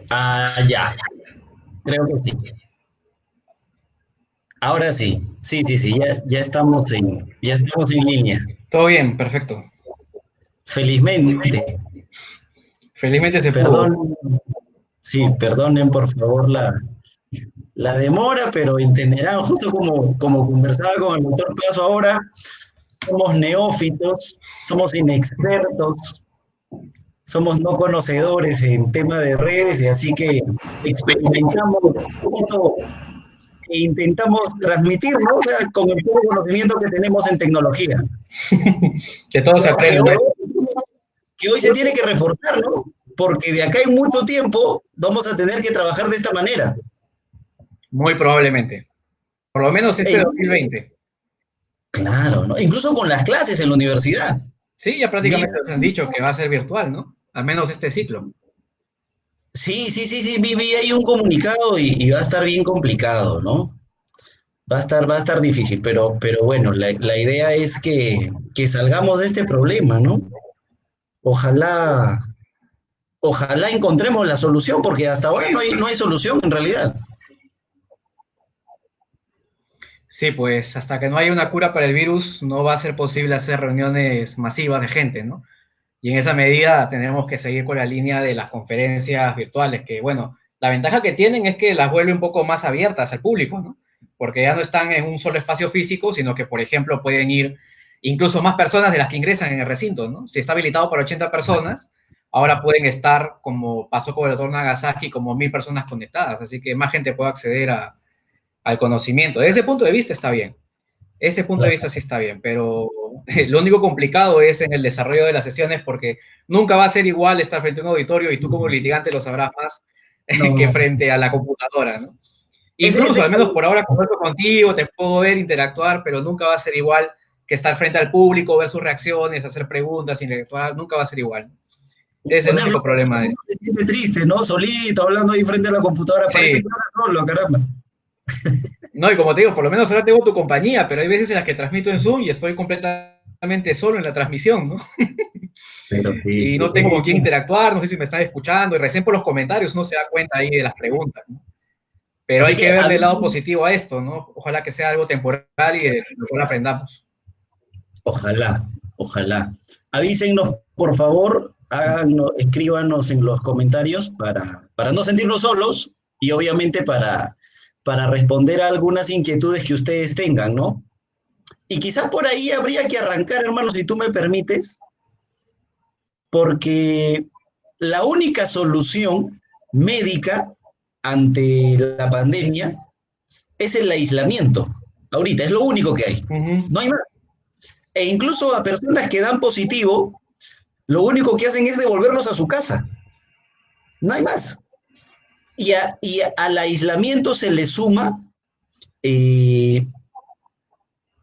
Ah, ya, creo que sí. Ahora sí, sí, sí, sí, ya estamos en línea. Todo bien, perfecto. Felizmente, Felizmente se pudo. perdón, sí, perdonen por favor la demora, pero entenderán, justo como conversaba con el doctor Paso ahora, somos neófitos, somos inexpertos, somos no conocedores en tema de redes, y así que experimentamos un poquito e intentamos transmitir, ¿no? O sea, con el poco conocimiento que tenemos en tecnología, Que todo se que aprende, ¿no? hoy se tiene que reforzar, ¿no? Porque de acá en mucho tiempo vamos a tener que trabajar de esta manera. Muy probablemente. Por lo menos E este incluso, 2020. claro, ¿no? Incluso con las clases en la universidad. Sí, ya Vi, prácticamente nos han dicho que va a ser virtual, ¿no? Al menos este ciclo. sí, sí, sí, sí, vi ahí un comunicado y va a estar bien complicado, ¿no? Va a estar difícil, pero bueno, la idea es que salgamos de este problema, ¿no? Ojalá, ojalá encontremos la solución, porque hasta ahora no hay solución en realidad. Sí, pues hasta que no haya una cura para el virus, no va a ser posible hacer reuniones masivas de gente, ¿no? Y en esa medida tenemos que seguir con la línea de las conferencias virtuales, que bueno, la ventaja que tienen es que las vuelve un poco más abiertas al público, ¿no? Porque ya no están en un solo espacio físico, sino que, por ejemplo, pueden ir incluso más personas de las que ingresan en el recinto, ¿no? Si está habilitado para 80 personas, ahora pueden estar, como pasó con el doctor Nagasaki, como 1000 personas conectadas, así que más gente puede acceder al conocimiento. Desde ese punto de vista está bien. Ese punto de vista sí está bien, pero lo único complicado es en el desarrollo de las sesiones porque nunca va a ser igual estar frente a un auditorio y tú como litigante lo sabrás más que No, frente a la computadora, ¿no? ese Incluso, al menos por ahora, converso contigo, te puedo ver, interactuar, pero nunca va a ser igual que estar frente al público, ver sus reacciones, hacer preguntas, interactuar, nunca va a ser igual. Ese es el ponerlo, único problema de uno esto. se siente triste, ¿no? Solito, hablando ahí frente a la computadora, parece Sí, que ahora solo, caramba. no, y como te digo, por lo menos ahora tengo tu compañía, pero hay veces en las que transmito en Zoom y estoy completamente solo en la transmisión, ¿no? Pero sí, Y no tengo con quién interactuar, no sé si me están escuchando, y recién por los comentarios uno se da cuenta ahí de las preguntas, ¿no? Pero así hay que que verle el lado positivo a esto, ¿no? Ojalá que sea algo temporal y de lo cual aprendamos. ojalá, ojalá. Avísennos, por favor, háganos, escríbanos en los comentarios para no sentirnos solos y obviamente para responder a algunas inquietudes que ustedes tengan, ¿no? Y quizá por ahí habría que arrancar, hermano, si tú me permites, porque la única solución médica ante la pandemia es el aislamiento. Ahorita es lo único que hay. Uh -huh. No hay más. E incluso a personas que dan positivo, lo único que hacen es devolverlos a su casa. No hay más. Al aislamiento se le suma eh,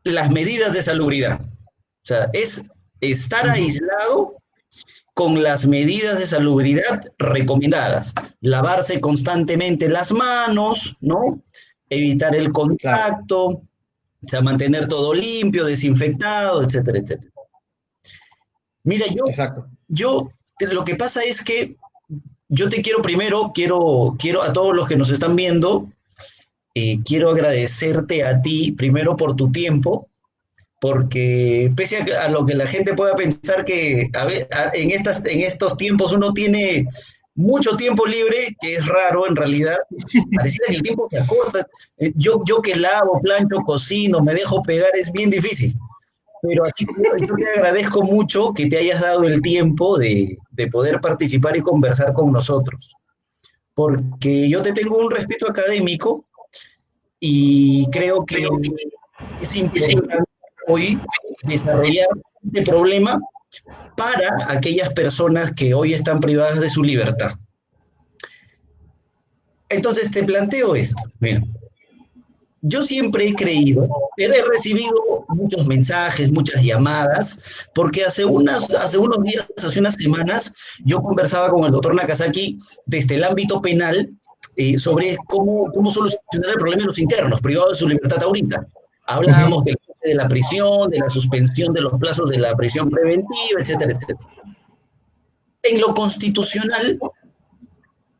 las medidas de salubridad. O sea, es estar Uh -huh. aislado con las medidas de salubridad recomendadas. Lavarse constantemente las manos, ¿no? Evitar el Claro, contacto, o sea, mantener todo limpio, desinfectado, etcétera, etcétera. Mira, exacto. lo que pasa es que yo te quiero primero, quiero a todos los que nos están viendo, quiero agradecerte a ti primero por tu tiempo, porque pese a lo que la gente pueda pensar que en estos tiempos uno tiene mucho tiempo libre, que es raro en realidad, pareciera que el tiempo se acorta. Yo que lavo, plancho, cocino, me dejo pegar, es bien difícil. Pero así que yo te agradezco mucho que te hayas dado el tiempo de poder participar y conversar con nosotros, porque yo te tengo un respeto académico y creo que es importante hoy desarrollar este problema para aquellas personas que hoy están privadas de su libertad. Entonces te planteo esto. Mira, yo siempre he creído, he recibido muchos mensajes, muchas llamadas, porque hace unos días, hace unas semanas, yo conversaba con el doctor Nakazaki desde el ámbito penal, sobre cómo solucionar el problema de los internos, privados de su libertad ahorita. Ujú. Hablábamos de la prisión, de la suspensión de los plazos de la prisión preventiva, etcétera, etcétera. En lo constitucional,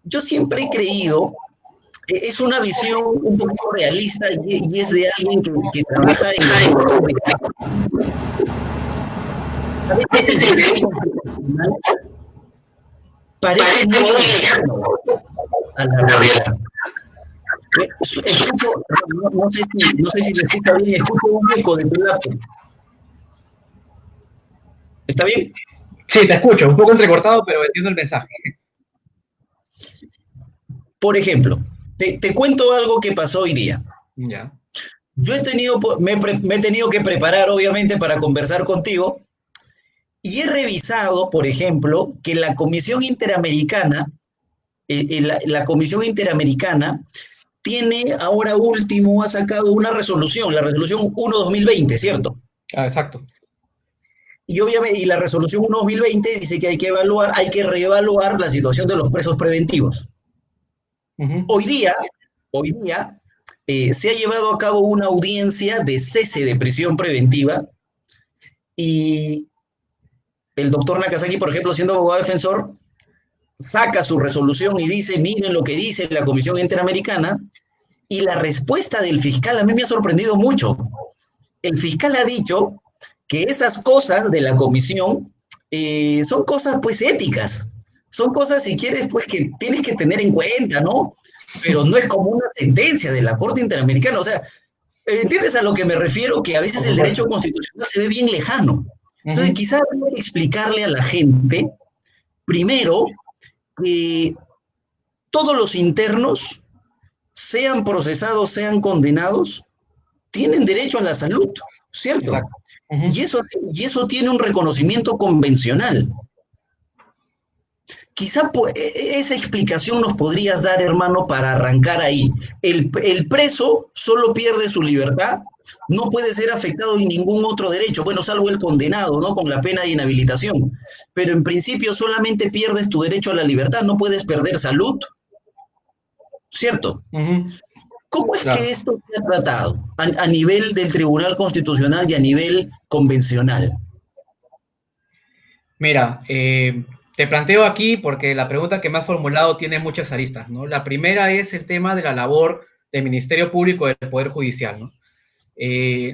yo siempre he creído, es una visión un poquito realista y es de alguien que trabaja en los derechos de... A veces el derecho constitucional parece muy lejano a la realidad. Escucho, no sé si se escucha bien, escucho un eco de tu laptop. ¿Está bien? Sí, te escucho, un poco entrecortado, pero entiendo el mensaje. Por ejemplo, te cuento algo que pasó hoy día. Ya. Yo me he tenido que preparar, obviamente, para conversar contigo y he revisado, por ejemplo, que la Comisión Interamericana, la Comisión Interamericana tiene ahora último, ha sacado una resolución, la resolución 1-2020, ¿cierto? Ah, exacto. Y obviamente, y la resolución 1-2020 dice que hay que reevaluar la situación de los presos preventivos. Ujú. Hoy día, hoy día se ha llevado a cabo una audiencia de cese de prisión preventiva y el doctor Nakazaki, por ejemplo, siendo abogado defensor, saca su resolución y dice, miren lo que dice la Comisión Interamericana, y la respuesta del fiscal a mí me ha sorprendido mucho. El fiscal ha dicho que esas cosas de la comisión son cosas pues éticas, son cosas si quieres pues que tienes que tener en cuenta, ¿no? Pero no es como una sentencia de la Corte Interamericana, o sea, ¿entiendes a lo que me refiero? Que a Por veces el derecho supuesto. constitucional se ve bien lejano. Entonces, Ujú. quizás hay que explicarle a la gente, primero, que todos los internos, sean procesados, sean condenados, tienen derecho a la salud, ¿cierto? Exacto. Ujú. Y eso tiene un reconocimiento convencional. Quizá esa explicación nos podrías dar, hermano, para arrancar ahí. El preso solo pierde su libertad, no puede ser afectado en ningún otro derecho, bueno, salvo el condenado, ¿no? Con la pena de inhabilitación. Pero en principio solamente pierdes tu derecho a la libertad, no puedes perder salud, ¿cierto? Ujú. ¿Cómo es Claro. que esto se ha tratado a nivel del Tribunal Constitucional y a nivel convencional? Mira, te planteo aquí porque la pregunta que me has formulado tiene muchas aristas, ¿no? La primera es el tema de la labor del Ministerio Público del Poder Judicial, ¿no?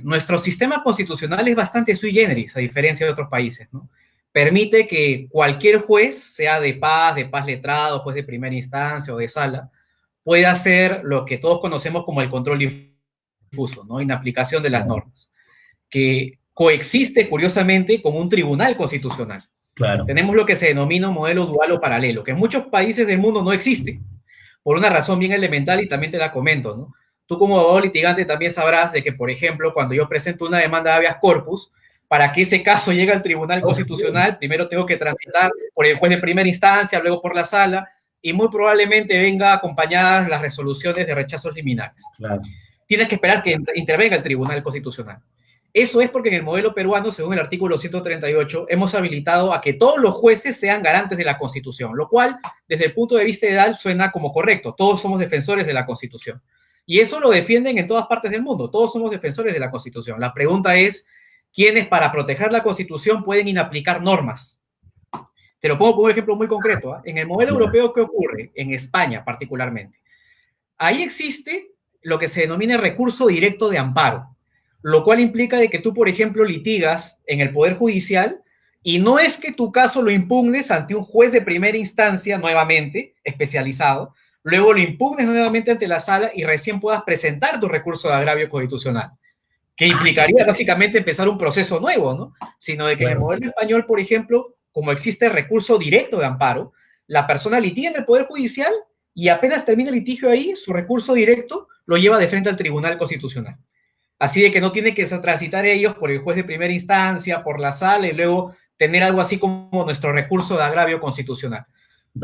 Nuestro sistema constitucional es bastante sui generis, a diferencia de otros países, ¿no? Permite que cualquier juez, sea de paz letrado, juez de primera instancia o de sala, pueda hacer lo que todos conocemos como el control difuso, ¿no? En aplicación de las Claro, normas, que coexiste curiosamente con un tribunal constitucional. claro. Tenemos lo que se denomina un modelo dual o paralelo, que en muchos países del mundo no existe, por una razón bien elemental y también te la comento, ¿no? Tú como abogado litigante también sabrás de que, por ejemplo, cuando yo presento una demanda de habeas corpus, para que ese caso llegue al Tribunal Constitucional, primero tengo que transitar por el juez de primera instancia, luego por la sala, y muy probablemente venga acompañadas las resoluciones de rechazos liminales. Claro. Tienes que esperar que intervenga el Tribunal Constitucional. Eso es porque en el modelo peruano, según el artículo 138, hemos habilitado a que todos los jueces sean garantes de la Constitución, lo cual, desde el punto de vista ideal, suena como correcto. Todos somos defensores de la Constitución. Y eso lo defienden en todas partes del mundo. Todos somos defensores de la Constitución. La pregunta es, ¿quiénes para proteger la Constitución pueden inaplicar normas? Te lo pongo como un ejemplo muy concreto. ¿Eh? En el modelo europeo, ¿qué ocurre? En España, particularmente. Ahí existe lo que se denomina recurso directo de amparo, lo cual implica de que tú, por ejemplo, litigas en el Poder Judicial y no es que tu caso lo impugnes ante un juez de primera instancia nuevamente especializado, luego lo impugnes nuevamente ante la sala y recién puedas presentar tu recurso de agravio constitucional, que Ah, qué implicaría básicamente empezar un proceso nuevo, ¿no? Sino de que en el claro. modelo español, por ejemplo, como existe recurso directo de amparo, la persona litiga en el Poder Judicial y apenas termina el litigio ahí, su recurso directo lo lleva de frente al Tribunal Constitucional. Así de que no tiene que transitar ellos por el juez de primera instancia, por la sala y luego tener algo así como nuestro recurso de agravio constitucional.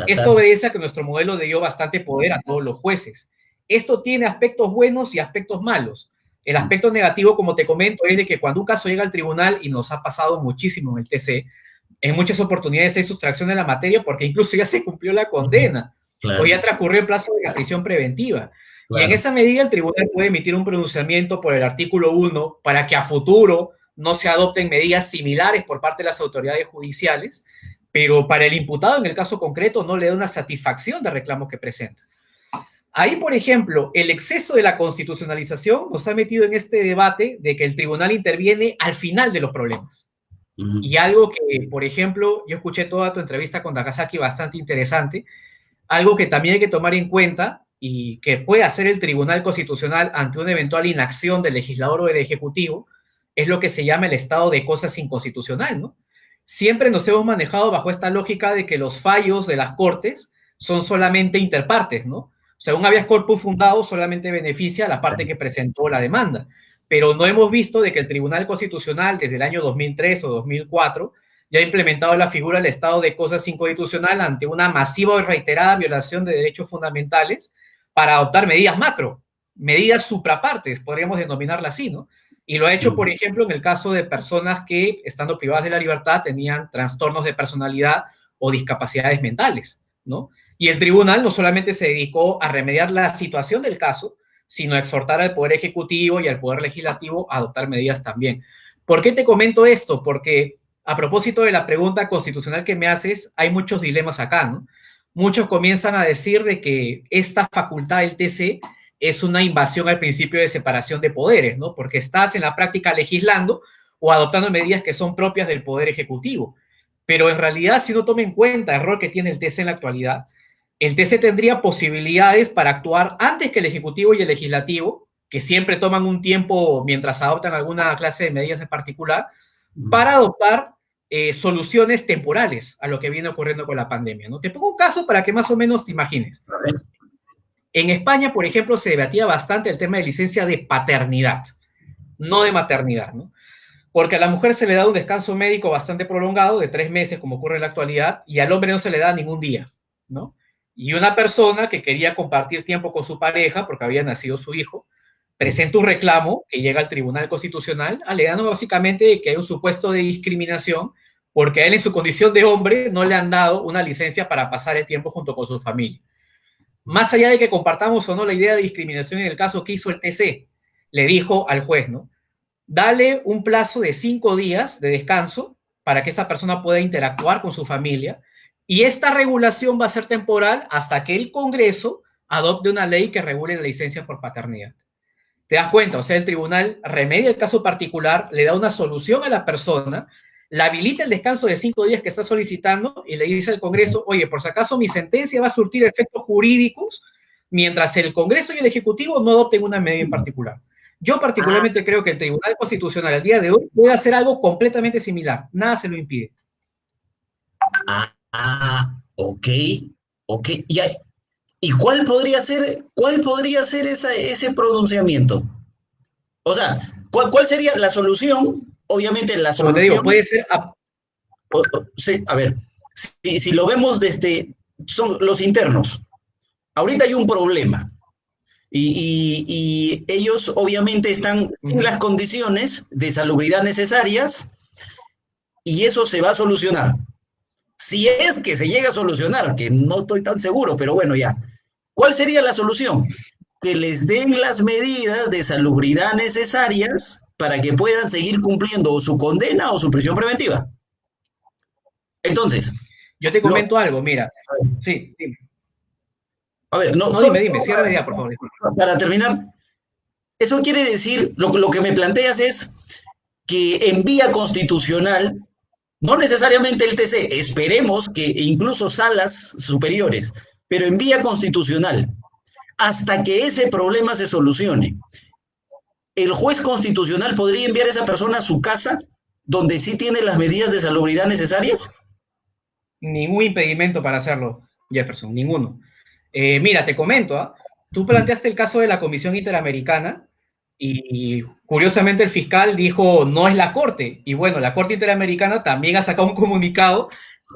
Esto Datazo. obedece a que nuestro modelo dio bastante poder a todos los jueces. Esto tiene aspectos buenos y aspectos malos. El aspecto negativo, como te comento, es de que cuando un caso llega al tribunal, y nos ha pasado muchísimo en el TC, en muchas oportunidades hay sustracción de la materia porque incluso ya se cumplió la condena. o claro, ya transcurrió el plazo de la prisión preventiva. Y en claro. esa medida el tribunal puede emitir un pronunciamiento por el artículo 1 para que a futuro no se adopten medidas similares por parte de las autoridades judiciales, pero para el imputado en el caso concreto no le da una satisfacción de reclamo que presenta. Ahí, por ejemplo, el exceso de la constitucionalización nos ha metido en este debate de que el tribunal interviene al final de los problemas. Ujú. Y algo que, por ejemplo, yo escuché toda tu entrevista con Takasaki bastante interesante, algo que también hay que tomar en cuenta y que puede hacer el Tribunal Constitucional ante una eventual inacción del legislador o del Ejecutivo, es lo que se llama el estado de cosas inconstitucional, ¿no? Siempre nos hemos manejado bajo esta lógica de que los fallos de las Cortes son solamente interpartes, ¿no? O sea, un habeas corpus fundado solamente beneficia a la parte que presentó la demanda, pero no hemos visto de que el Tribunal Constitucional desde el año 2003 o 2004 ya ha implementado la figura del estado de cosas inconstitucional ante una masiva y reiterada violación de derechos fundamentales para adoptar medidas macro, medidas suprapartes, podríamos denominarla así, ¿no? Y lo ha hecho, por ejemplo, en el caso de personas que, estando privadas de la libertad, tenían trastornos de personalidad o discapacidades mentales, ¿no? Y el tribunal no solamente se dedicó a remediar la situación del caso, sino a exhortar al Poder Ejecutivo y al Poder Legislativo a adoptar medidas también. ¿Por qué te comento esto? Porque a propósito de la pregunta constitucional que me haces, hay muchos dilemas acá, ¿no? Muchos comienzan a decir de que esta facultad del TC es una invasión al principio de separación de poderes, ¿no? Porque estás en la práctica legislando o adoptando medidas que son propias del Poder Ejecutivo. Pero en realidad, si uno toma en cuenta el rol que tiene el TC en la actualidad, el TC tendría posibilidades para actuar antes que el Ejecutivo y el Legislativo, que siempre toman un tiempo mientras adoptan alguna clase de medidas en particular, para adoptar soluciones temporales a lo que viene ocurriendo con la pandemia, ¿no? Te pongo un caso para que más o menos te imagines. En España, por ejemplo, se debatía bastante el tema de licencia de paternidad, no de maternidad, ¿no? Porque a la mujer se le da un descanso médico bastante prolongado, de 3 meses, como ocurre en la actualidad, y al hombre no se le da ningún día, ¿no? Y una persona que quería compartir tiempo con su pareja, porque había nacido su hijo, presenta un reclamo que llega al Tribunal Constitucional, alegando básicamente que hay un supuesto de discriminación, porque a él en su condición de hombre no le han dado una licencia para pasar el tiempo junto con su familia. Más allá de que compartamos o no la idea de discriminación en el caso que hizo el TC, le dijo al juez, ¿no? Dale un plazo de 5 días de descanso para que esta persona pueda interactuar con su familia y esta regulación va a ser temporal hasta que el Congreso adopte una ley que regule la licencia por paternidad. ¿Te das cuenta? O sea, el tribunal remedia el caso particular, le da una solución a la persona, la habilita el descanso de 5 días que está solicitando y le dice al Congreso, oye, por si acaso mi sentencia va a surtir efectos jurídicos mientras el Congreso y el Ejecutivo no adopten una medida en particular. Yo Ah, particularmente creo que el Tribunal Constitucional al día de hoy puede hacer algo completamente similar. Nada se lo impide. ok, ok. ¿Y cuál podría ser ese pronunciamiento? O sea, ¿cuál sería la solución? Obviamente la Como te digo, solución, puede ser sí, a ver, si lo vemos desde, son los internos. Ahorita hay un problema y ellos obviamente están en las condiciones de salubridad necesarias y eso se va a solucionar. Si es que se llega a solucionar, que no estoy tan seguro, pero bueno, ya. ¿Cuál sería la solución? Que les den las medidas de salubridad necesarias para que puedan seguir cumpliendo o su condena o su prisión preventiva. Entonces, Yo te lo, comento algo, mira. Sí, dime. a ver, no, No, solo, dime, cierra la idea, por favor. para terminar, eso quiere decir, lo que me planteas es que en vía constitucional, no necesariamente el TC, esperemos que incluso salas superiores, pero en vía constitucional, hasta que ese problema se solucione, el juez constitucional podría enviar a esa persona a su casa donde sí tiene las medidas de salubridad necesarias. Ningún impedimento para hacerlo, Jefferson, ninguno. Mira, te comento, ¿ah? Tú planteaste el caso de la Comisión Interamericana y curiosamente el fiscal dijo no es la Corte. Y bueno, la Corte Interamericana también ha sacado un comunicado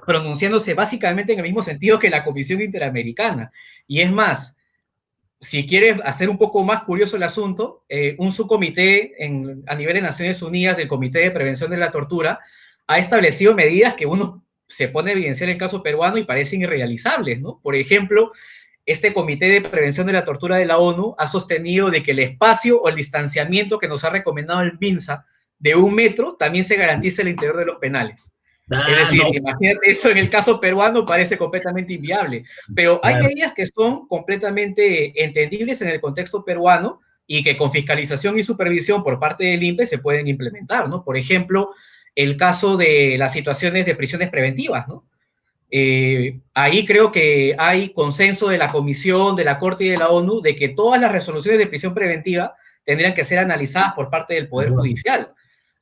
pronunciándose básicamente en el mismo sentido que la Comisión Interamericana. Y es más, si quieres hacer un poco más curioso el asunto, un subcomité a nivel de Naciones Unidas del Comité de Prevención de la Tortura ha establecido medidas que uno se pone a evidenciar el caso peruano y parecen irrealizables, ¿no? Por ejemplo, este Comité de Prevención de la Tortura de la ONU ha sostenido de que el espacio o el distanciamiento que nos ha recomendado el MINSA de 1 metro también se garantiza el interior de los penales. Es Ah, decir, no, imagínate, eso en el caso peruano parece completamente inviable, pero hay claro. medidas que son completamente entendibles en el contexto peruano y que con fiscalización y supervisión por parte del INPE se pueden implementar, ¿no? Por ejemplo, el caso de las situaciones de prisiones preventivas, ¿no? Ahí creo que hay consenso de la Comisión, de la Corte y de la ONU de que todas las resoluciones de prisión preventiva tendrían que ser analizadas por parte del Poder Judicial.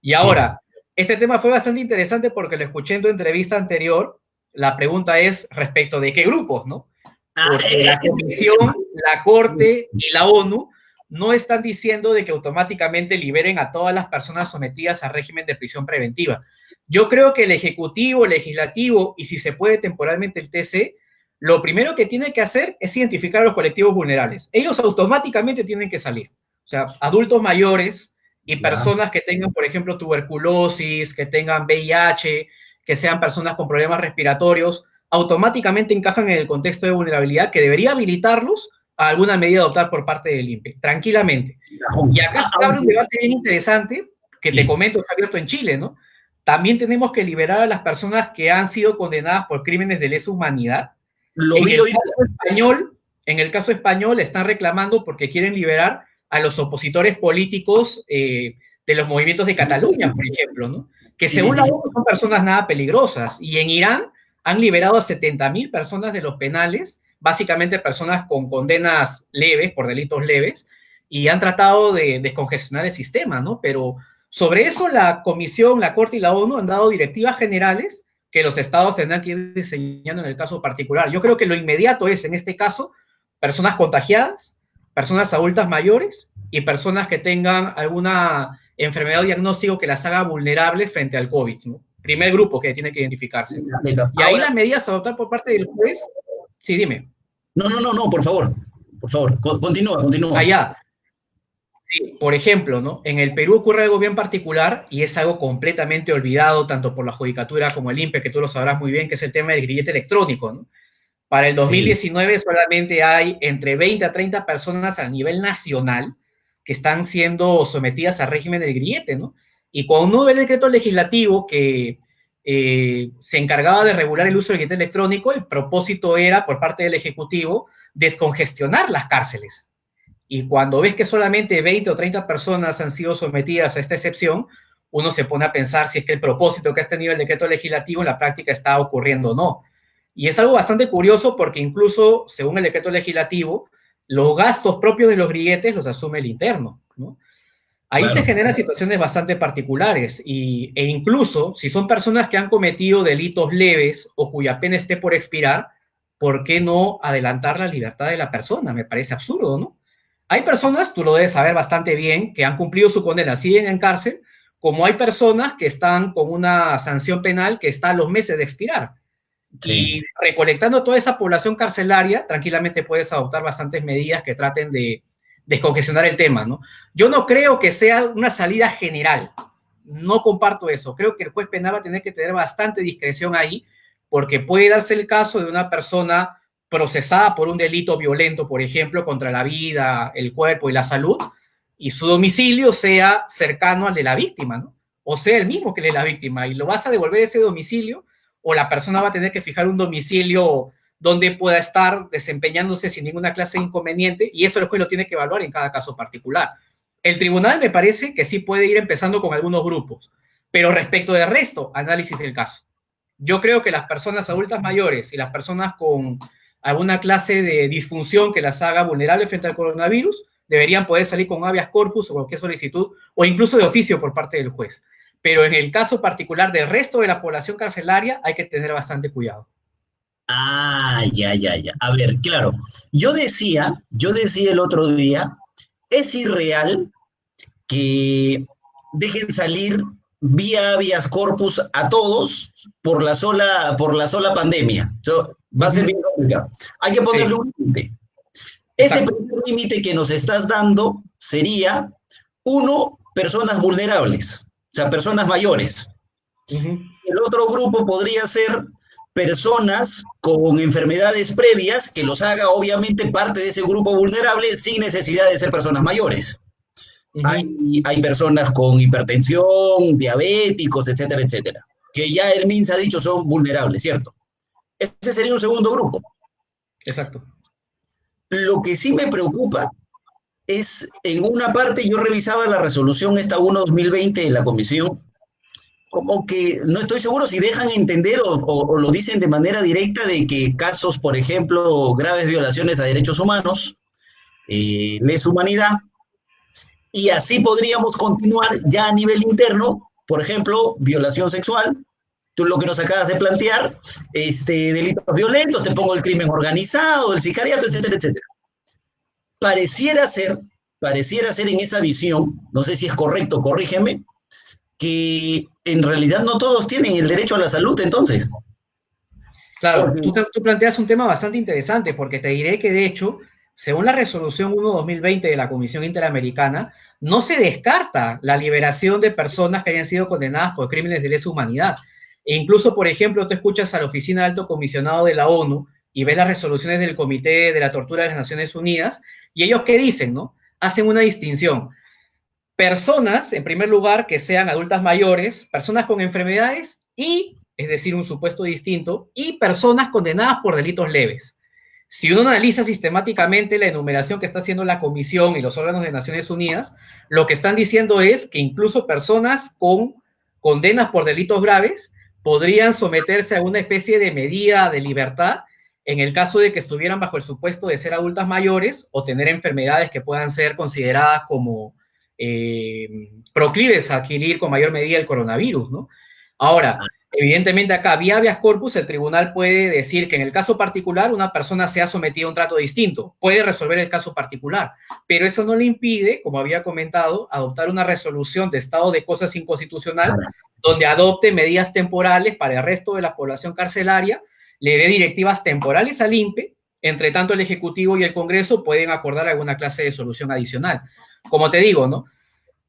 Y Sí. ahora, este tema fue bastante interesante porque lo escuché en tu entrevista anterior. La pregunta es respecto de qué grupos, ¿no? Ah, Porque la Comisión, la Corte y la ONU no están diciendo de que automáticamente liberen a todas las personas sometidas a régimen de prisión preventiva. Yo creo que el Ejecutivo, el Legislativo y si se puede temporalmente el TC, lo primero que tiene que hacer es identificar a los colectivos vulnerables. Ellos automáticamente tienen que salir. O sea, adultos mayores y ya. personas que tengan, por ejemplo, tuberculosis, que tengan VIH, que sean personas con problemas respiratorios, automáticamente encajan en el contexto de vulnerabilidad que debería habilitarlos a alguna medida a adoptar por parte del INPE, tranquilamente. Y acá Ah, se abre un debate bien interesante que te sí. comento, está abierto en Chile, ¿no? También tenemos que liberar a las personas que han sido condenadas por crímenes de lesa humanidad. Lo En vi el hoy. caso español, en el caso español están reclamando porque quieren liberar a los opositores políticos de los movimientos de Cataluña, por ejemplo, ¿no? Que Sí, sí, según sí, la sí. ONU son personas nada peligrosas. Y en Irán han liberado a 70.000 personas de los penales, básicamente personas con condenas leves, por delitos leves, y han tratado de descongestionar el sistema, ¿no? Pero sobre eso la Comisión, la Corte y la ONU han dado directivas generales que los estados tendrán que ir diseñando en el caso particular. Yo creo que lo inmediato es, en este caso, personas contagiadas, personas adultas mayores y personas que tengan alguna enfermedad o diagnóstico que las haga vulnerables frente al COVID, ¿no? Primer grupo que tiene que identificarse. Y ahí Ahora, las medidas a adoptar por parte del juez, sí, dime, no, no, no, no, por favor, continúa, continúa. allá, sí, por ejemplo, ¿no? En el Perú ocurre algo bien particular y es algo completamente olvidado tanto por la Judicatura como el INPE, que tú lo sabrás muy bien, que es el tema del grillete electrónico, ¿no? Para el Sí, 2019 solamente hay entre 20 a 30 personas a nivel nacional que están siendo sometidas a régimen del grillete, ¿no? Y cuando uno ve el decreto legislativo que se encargaba de regular el uso del grillete electrónico, el propósito era, por parte del Ejecutivo, descongestionar las cárceles. Y cuando ves que solamente 20 o 30 personas han sido sometidas a esta excepción, uno se pone a pensar si es que el propósito que ha tenido el decreto legislativo en la práctica está ocurriendo o no. Y es algo bastante curioso porque incluso, según el decreto legislativo, los gastos propios de los grilletes los asume el interno, ¿no? Ahí se claro. generan situaciones bastante particulares e incluso si son personas que han cometido delitos leves o cuya pena esté por expirar, ¿por qué no adelantar la libertad de la persona? Me parece absurdo, ¿no? Hay personas, tú lo debes saber bastante bien, que han cumplido su condena, siguen en cárcel, como hay personas que están con una sanción penal que está a los meses de expirar. Sí. Y recolectando toda esa población carcelaria, tranquilamente puedes adoptar bastantes medidas que traten de descongestionar el tema, ¿no? Yo no creo que sea una salida general, no comparto eso. Creo que el juez penal va a tener que tener bastante discreción ahí, porque puede darse el caso de una persona procesada por un delito violento, por ejemplo, contra la vida, el cuerpo y la salud, y su domicilio sea cercano al de la víctima, ¿no? O sea, el mismo que el de la víctima, y lo vas a devolver ese domicilio o la persona va a tener que fijar un domicilio donde pueda estar desempeñándose sin ninguna clase de inconveniente, y eso el juez lo tiene que evaluar en cada caso particular. El tribunal me parece que sí puede ir empezando con algunos grupos, pero respecto del resto, análisis del caso. Yo creo que las personas adultas mayores y las personas con alguna clase de disfunción que las haga vulnerables frente al coronavirus deberían poder salir con habeas corpus o cualquier solicitud o incluso de oficio por parte del juez. Pero en el caso particular del resto de la población carcelaria hay que tener bastante cuidado. Ah, ya, ya, ya. A ver, claro. Yo decía el otro día, es irreal que dejen salir vía habeas corpus a todos por la sola pandemia. Va a ser bien complicado. Hay que ponerle Sí, un límite. Ese exacto. primer límite que nos estás dando sería, uno, personas vulnerables, o sea, personas mayores. Uh -huh. El otro grupo podría ser personas con enfermedades previas que los haga obviamente parte de ese grupo vulnerable sin necesidad de ser personas mayores. Hay personas con hipertensión, diabéticos, etcétera, etcétera, que ya el MINSA ha dicho son vulnerables, ¿cierto? Ese sería un segundo grupo. Exacto. Lo que sí me preocupa es, en una parte, yo revisaba la resolución esta 1/2020 de la comisión, como que no estoy seguro si dejan entender o lo dicen de manera directa de que casos, por ejemplo, graves violaciones a derechos humanos, lesa humanidad, y así podríamos continuar ya a nivel interno, por ejemplo, violación sexual, tú lo que nos acabas de plantear, delitos violentos, te pongo el crimen organizado, el sicariato, etcétera, etcétera. Pareciera ser en esa visión, no sé si es correcto, corrígeme, que en realidad no todos tienen el derecho a la salud, entonces. Claro, tú planteas un tema bastante interesante, porque te diré que, de hecho, según la resolución 1/2020 de la Comisión Interamericana, no se descarta la liberación de personas que hayan sido condenadas por crímenes de lesa humanidad. E incluso, por ejemplo, tú escuchas a la Oficina de Alto Comisionado de la ONU y ves las resoluciones del Comité de la Tortura de las Naciones Unidas, y ellos, ¿qué dicen, no? Hacen una distinción. Personas, en primer lugar, que sean adultas mayores, personas con enfermedades y, es decir, un supuesto distinto, y personas condenadas por delitos leves. Si uno analiza sistemáticamente la enumeración que está haciendo la Comisión y los órganos de Naciones Unidas, lo que están diciendo es que incluso personas con condenas por delitos graves podrían someterse a una especie de medida de libertad en el caso de que estuvieran bajo el supuesto de ser adultas mayores o tener enfermedades que puedan ser consideradas como proclives a adquirir con mayor medida el coronavirus, ¿no? Ahora, evidentemente acá, vía habeas corpus, el tribunal puede decir que en el caso particular una persona se ha sometido a un trato distinto, puede resolver el caso particular, pero eso no le impide, como había comentado, adoptar una resolución de estado de cosas inconstitucional donde adopte medidas temporales para el resto de la población carcelaria, le dé directivas temporales al INPE, entre tanto el Ejecutivo y el Congreso pueden acordar alguna clase de solución adicional. Como te digo, ¿no?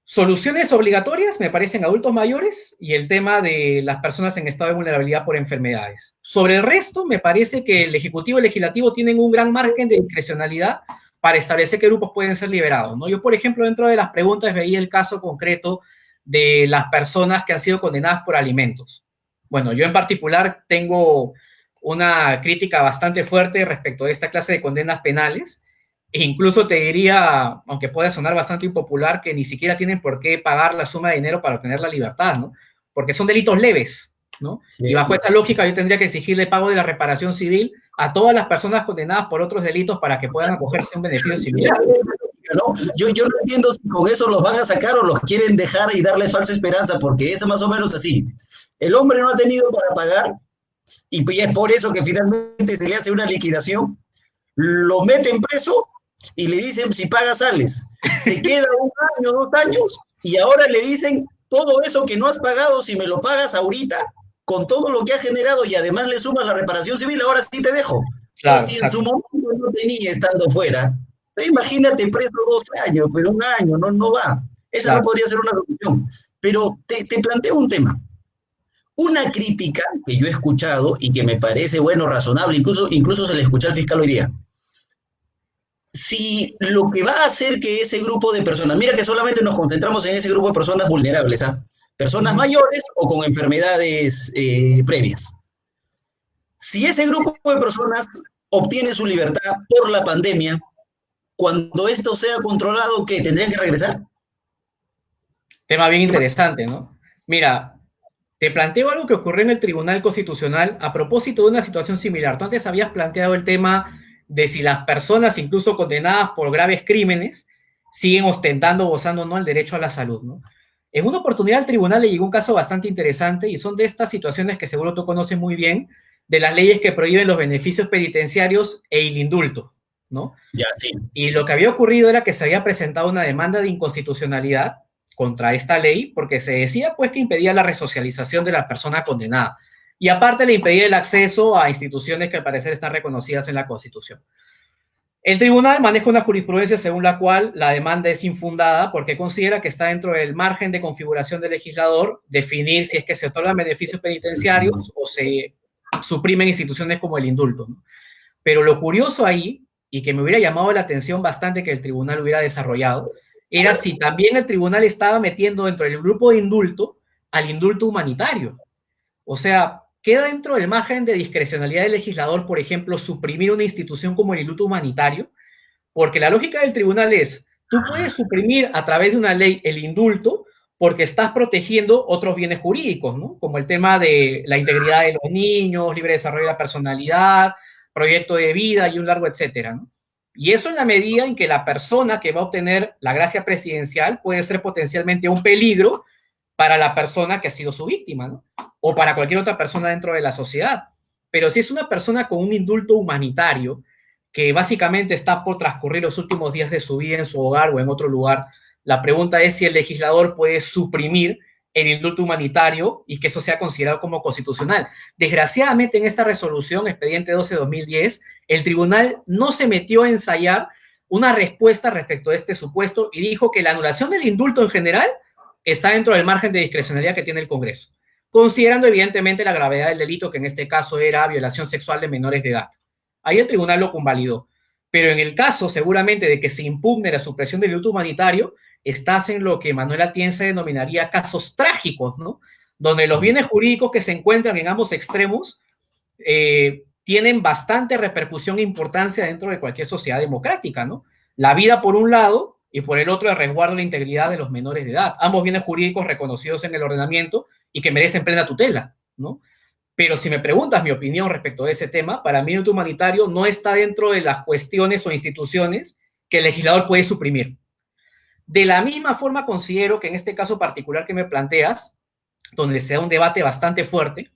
Soluciones obligatorias me parecen adultos mayores y el tema de las personas en estado de vulnerabilidad por enfermedades. Sobre el resto, me parece que el Ejecutivo y el Legislativo tienen un gran margen de discrecionalidad para establecer qué grupos pueden ser liberados, ¿no? Yo, por ejemplo, dentro de las preguntas veía el caso concreto de las personas que han sido condenadas por alimentos. Bueno, yo en particular tengo una crítica bastante fuerte respecto a esta clase de condenas penales. E incluso te diría, aunque pueda sonar bastante impopular, que ni siquiera tienen por qué pagar la suma de dinero para obtener la libertad, ¿no? Porque son delitos leves, ¿no? Sí. Y bajo esta lógica yo tendría que exigirle pago de la reparación civil a todas las personas condenadas por otros delitos para que puedan acogerse a un beneficio similar. ¿No? Yo no entiendo si con eso los van a sacar o los quieren dejar y darle falsa esperanza, porque es más o menos así. El hombre no ha tenido para pagar y es por eso que finalmente se le hace una liquidación, lo meten preso y le dicen, si pagas sales. Se queda 1 año, 2 años, y ahora le dicen, todo eso que no has pagado, si me lo pagas ahorita, con todo lo que ha generado y además le sumas la reparación civil, ahora sí te dejo. Claro, entonces, si en su momento no tenía estando fuera, imagínate preso 2 años, pero 1 año, no va. Esa claro. No podría ser una solución. Pero te planteo un tema. Una crítica que yo he escuchado y que me parece, bueno, razonable, incluso se le escuché al fiscal hoy día. Si lo que va a hacer que ese grupo de personas, mira que solamente nos concentramos en ese grupo de personas vulnerables, ¿ah? Personas mayores o con enfermedades previas. Si ese grupo de personas obtiene su libertad por la pandemia, cuando esto sea controlado, ¿qué? ¿Tendrían que regresar? Tema bien interesante, ¿no? Mira, te planteo algo que ocurrió en el Tribunal Constitucional a propósito de una situación similar. Tú antes habías planteado el tema de si las personas, incluso condenadas por graves crímenes, siguen ostentando o gozando o no el derecho a la salud, ¿no? En una oportunidad al tribunal le llegó un caso bastante interesante y son de estas situaciones que seguro tú conoces muy bien, de las leyes que prohíben los beneficios penitenciarios e el indulto, ¿no? Ya, sí. Y lo que había ocurrido era que se había presentado una demanda de inconstitucionalidad contra esta ley porque se decía pues que impedía la resocialización de la persona condenada. Y aparte le impedía el acceso a instituciones que al parecer están reconocidas en la Constitución. El tribunal maneja una jurisprudencia según la cual la demanda es infundada porque considera que está dentro del margen de configuración del legislador definir si es que se otorgan beneficios penitenciarios o se suprimen instituciones como el indulto, ¿no? Pero lo curioso ahí, y que me hubiera llamado la atención bastante que el tribunal hubiera desarrollado, era si también el tribunal estaba metiendo dentro del grupo de indulto al indulto humanitario. O sea, queda dentro del margen de discrecionalidad del legislador, por ejemplo, suprimir una institución como el indulto humanitario, porque la lógica del tribunal es, tú puedes suprimir a través de una ley el indulto porque estás protegiendo otros bienes jurídicos, ¿no? Como el tema de la integridad de los niños, libre desarrollo de la personalidad, proyecto de vida y un largo etcétera, ¿no? Y eso en la medida en que la persona que va a obtener la gracia presidencial puede ser potencialmente un peligro para la persona que ha sido su víctima, ¿no? O para cualquier otra persona dentro de la sociedad. Pero si es una persona con un indulto humanitario, que básicamente está por transcurrir los últimos días de su vida en su hogar o en otro lugar, la pregunta es si el legislador puede suprimir el indulto humanitario y que eso sea considerado como constitucional. Desgraciadamente, en esta resolución, expediente 12-2010, el tribunal no se metió a ensayar una respuesta respecto a este supuesto y dijo que la anulación del indulto en general está dentro del margen de discrecionalidad que tiene el Congreso, considerando evidentemente la gravedad del delito, que en este caso era violación sexual de menores de edad. Ahí el tribunal lo convalidó. Pero en el caso, seguramente, de que se impugne la supresión del indulto humanitario, estás en lo que Manuel Atienza denominaría casos trágicos, ¿no? Donde los bienes jurídicos que se encuentran en ambos extremos tienen bastante repercusión e importancia dentro de cualquier sociedad democrática, ¿no? La vida por un lado y por el otro el resguardo de la integridad de los menores de edad. Ambos bienes jurídicos reconocidos en el ordenamiento y que merecen plena tutela, ¿no? Pero si me preguntas mi opinión respecto a ese tema, para mí el indulto humanitario no está dentro de las cuestiones o instituciones que el legislador puede suprimir. De la misma forma considero que en este caso particular que me planteas, donde se da un debate bastante fuerte,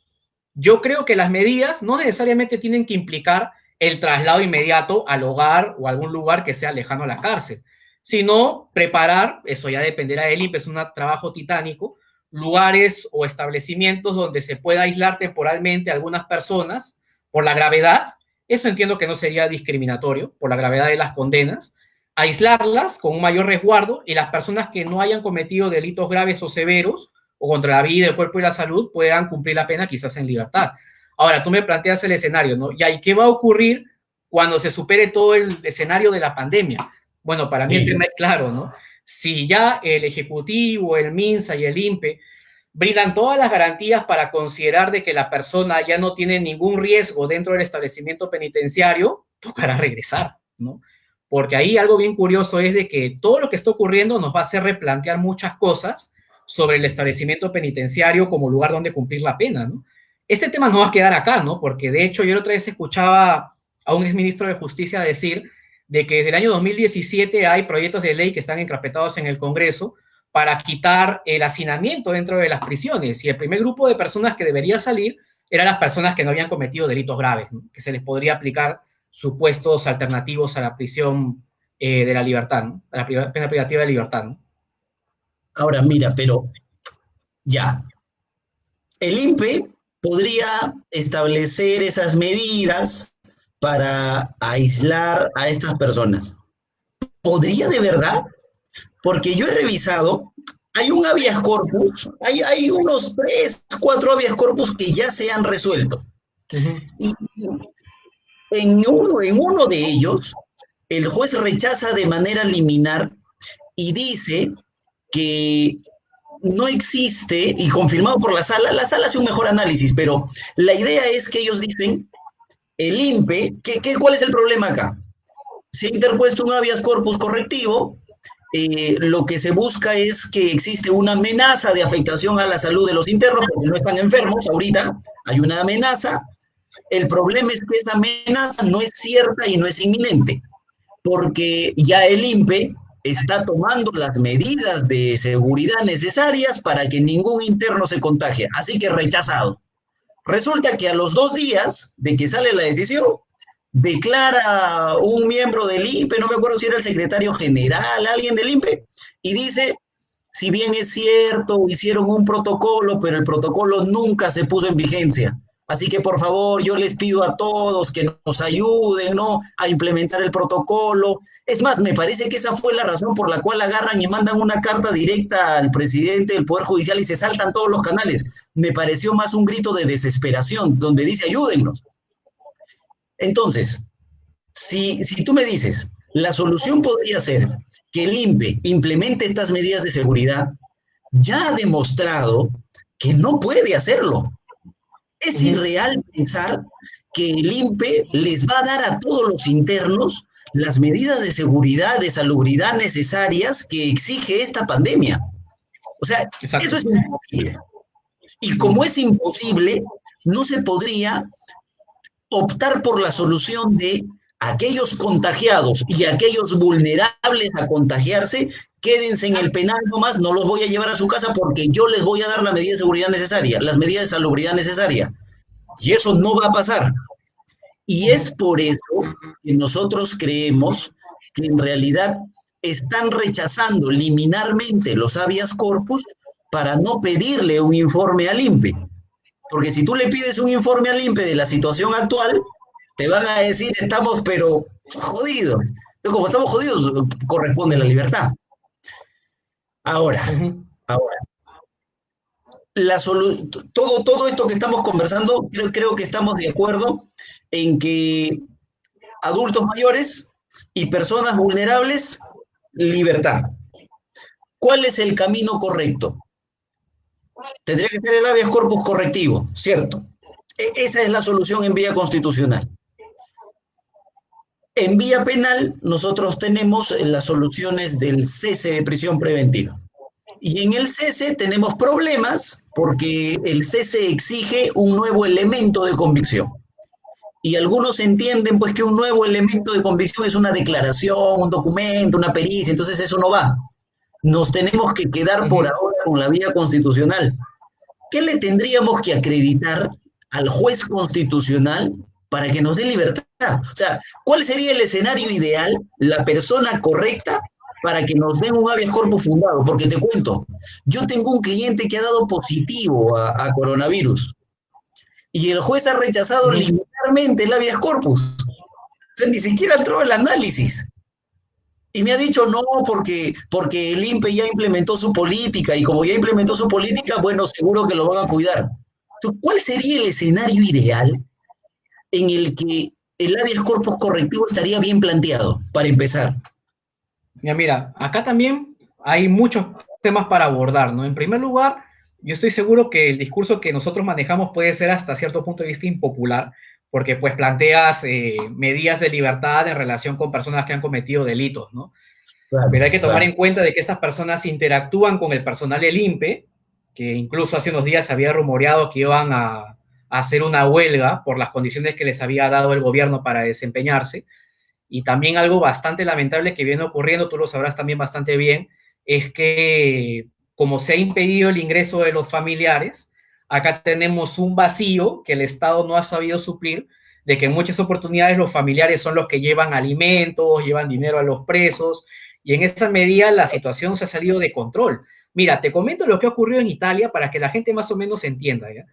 yo creo que las medidas no necesariamente tienen que implicar el traslado inmediato al hogar o a algún lugar que sea lejano a la cárcel, sino preparar, eso ya dependerá del INPE, es un trabajo titánico, lugares o establecimientos donde se pueda aislar temporalmente a algunas personas por la gravedad, eso entiendo que no sería discriminatorio, por la gravedad de las condenas, aislarlas con un mayor resguardo y las personas que no hayan cometido delitos graves o severos o contra la vida, el cuerpo y la salud puedan cumplir la pena quizás en libertad. Ahora, tú me planteas el escenario, ¿no? ¿Y qué va a ocurrir cuando se supere todo el escenario de la pandemia? Bueno, para mí el tema es claro, ¿no? Si ya el Ejecutivo, el MINSA y el INPE brindan todas las garantías para considerar de que la persona ya no tiene ningún riesgo dentro del establecimiento penitenciario, tocará regresar, ¿no? Porque ahí algo bien curioso es de que todo lo que está ocurriendo nos va a hacer replantear muchas cosas sobre el establecimiento penitenciario como lugar donde cumplir la pena, ¿no? Este tema no va a quedar acá, ¿no? Porque de hecho yo la otra vez escuchaba a un exministro de Justicia decir de que desde el año 2017 hay proyectos de ley que están encarpetados en el Congreso para quitar el hacinamiento dentro de las prisiones. Y el primer grupo de personas que debería salir eran las personas que no habían cometido delitos graves, ¿no? Que se les podría aplicar supuestos alternativos a la prisión de la libertad, ¿no? A la pena privativa de libertad, ¿no? Ahora, mira, pero ya, el INPE podría establecer esas medidas para aislar a estas personas. ¿Podría de verdad? Porque yo he revisado, hay un habeas corpus, hay unos 3, 4 habeas corpus que ya se han resuelto. Y en uno de ellos, el juez rechaza de manera liminar y dice que no existe, y confirmado por la sala hace un mejor análisis, pero la idea es que ellos dicen, el INPE, ¿cuál es el problema acá? Se ha interpuesto un habeas corpus correctivo, lo que se busca es que existe una amenaza de afectación a la salud de los internos, porque no están enfermos ahorita, hay una amenaza. El problema es que esa amenaza no es cierta y no es inminente, porque ya el INPE está tomando las medidas de seguridad necesarias para que ningún interno se contagie, así que rechazado. Resulta que a los 2 días de que sale la decisión, declara un miembro del INPE, no me acuerdo si era el secretario general, alguien del INPE, y dice, si bien es cierto, hicieron un protocolo, pero el protocolo nunca se puso en vigencia. Así que por favor, yo les pido a todos que nos ayuden, ¿no? A implementar el protocolo. Es más, me parece que esa fue la razón por la cual agarran y mandan una carta directa al presidente del Poder Judicial y se saltan todos los canales. Me pareció más un grito de desesperación, donde dice ayúdennos. Entonces, si tú me dices, la solución podría ser que el INPE implemente estas medidas de seguridad, ya ha demostrado que no puede hacerlo. Es irreal pensar que el INPE les va a dar a todos los internos las medidas de seguridad, de salubridad necesarias que exige esta pandemia. O sea, eso Exacto. es imposible. Y como es imposible, no se podría optar por la solución de aquellos contagiados y aquellos vulnerables a contagiarse, quédense en el penal nomás, no los voy a llevar a su casa porque yo les voy a dar la medida de seguridad necesaria, las medidas de salubridad necesarias. Y eso no va a pasar. Y es por eso que nosotros creemos que en realidad están rechazando liminarmente los habeas corpus para no pedirle un informe al INPE. Porque si tú le pides un informe al INPE de la situación actual, te van a decir estamos pero jodidos. Entonces, como estamos jodidos, corresponde la libertad. Ahora, ahora, todo esto que estamos conversando, creo que estamos de acuerdo en que adultos mayores y personas vulnerables, libertad. ¿Cuál es el camino correcto? Tendría que ser el habeas corpus correctivo, ¿cierto? Esa es la solución en vía constitucional. En vía penal, nosotros tenemos las soluciones del cese de prisión preventiva. Y en el cese tenemos problemas porque el cese exige un nuevo elemento de convicción. Y algunos entienden pues que un nuevo elemento de convicción es una declaración, un documento, una pericia, entonces eso no va. Nos tenemos que quedar por ahora con la vía constitucional. ¿Qué le tendríamos que acreditar al juez constitucional para que nos dé libertad? O sea, ¿cuál sería el escenario ideal, la persona correcta para que nos den un habeas corpus fundado? Porque te cuento, yo tengo un cliente que ha dado positivo a coronavirus y el juez ha rechazado limitarmente el habeas corpus. O sea, ni siquiera entró el análisis. Y me ha dicho no, porque el INPE ya implementó su política y como ya implementó su política, bueno, seguro que lo van a cuidar. Entonces, ¿cuál sería el escenario ideal en el que el habeas corpus correctivo estaría bien planteado, para empezar? Ya, mira, acá también hay muchos temas para abordar, ¿no? En primer lugar, yo estoy seguro que el discurso que nosotros manejamos puede ser hasta cierto punto de vista impopular, porque pues planteas medidas de libertad en relación con personas que han cometido delitos, ¿no? Claro, Pero hay que tomar claro. en cuenta de que estas personas interactúan con el personal del INPE, que incluso hace unos días se había rumoreado que iban a hacer una huelga por las condiciones que les había dado el gobierno para desempeñarse. Y también algo bastante lamentable que viene ocurriendo, tú lo sabrás también bastante bien, es que como se ha impedido el ingreso de los familiares, acá tenemos un vacío que el Estado no ha sabido suplir, de que en muchas oportunidades los familiares son los que llevan alimentos, llevan dinero a los presos, y en esa medida la situación se ha salido de control. Mira, te comento lo que ha ocurrido en Italia para que la gente más o menos entienda, ¿ya?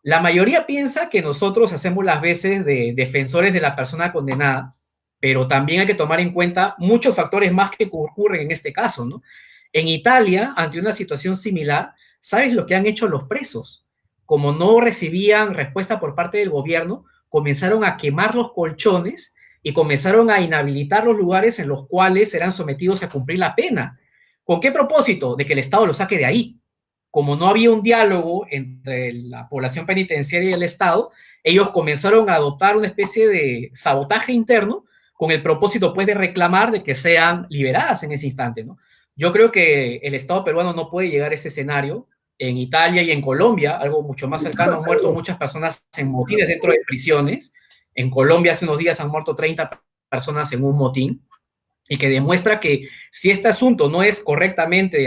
La mayoría piensa que nosotros hacemos las veces de defensores de la persona condenada, pero también hay que tomar en cuenta muchos factores más que ocurren en este caso, ¿no? En Italia, ante una situación similar, ¿sabes lo que han hecho los presos? Como no recibían respuesta por parte del gobierno, comenzaron a quemar los colchones y comenzaron a inhabilitar los lugares en los cuales eran sometidos a cumplir la pena. ¿Con qué propósito? De que el Estado los saque de ahí. Como no había un diálogo entre la población penitenciaria y el Estado, ellos comenzaron a adoptar una especie de sabotaje interno con el propósito, pues, de reclamar de que sean liberadas en ese instante, ¿no? Yo creo que el Estado peruano no puede llegar a ese escenario. En Italia y en Colombia, algo mucho más cercano, han muerto muchas personas en motines dentro de prisiones. En Colombia hace unos días han muerto 30 personas en un motín, y que demuestra que si este asunto no es correctamente,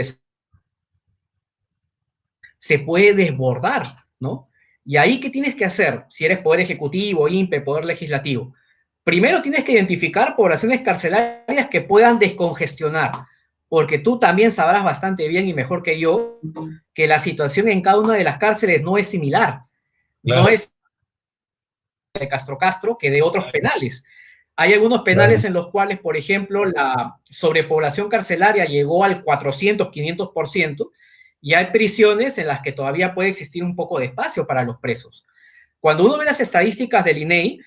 se puede desbordar, ¿no? Y ahí, ¿qué tienes que hacer? Si eres poder ejecutivo, INPE, poder legislativo. Primero tienes que identificar poblaciones carcelarias que puedan descongestionar, porque tú también sabrás bastante bien y mejor que yo que la situación en cada una de las cárceles no es similar. No Claro. es de Castro Castro que de otros penales. Hay algunos penales en los cuales, por ejemplo, la sobrepoblación carcelaria llegó al 400, 500%, y hay prisiones en las que todavía puede existir un poco de espacio para los presos. Cuando uno ve las estadísticas del INEI,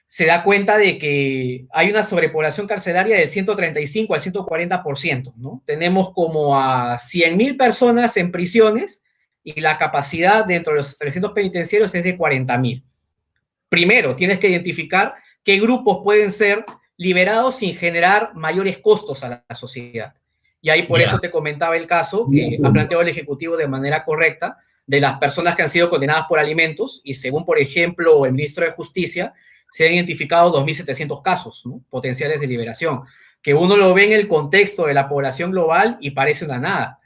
se da cuenta de que hay una sobrepoblación carcelaria del 135 al 140%, ¿no? Tenemos como a 100.000 personas en prisiones y la capacidad dentro de los establecimientos penitenciarios es de 40.000. Primero, tienes que identificar qué grupos pueden ser liberados sin generar mayores costos a la sociedad. Y ahí por eso te comentaba el caso que ha planteado el Ejecutivo de manera correcta de las personas que han sido condenadas por alimentos y según, por ejemplo, el ministro de Justicia, se han identificado 2.700 casos, ¿no?, potenciales de liberación, que uno lo ve en el contexto de la población global y parece una nada.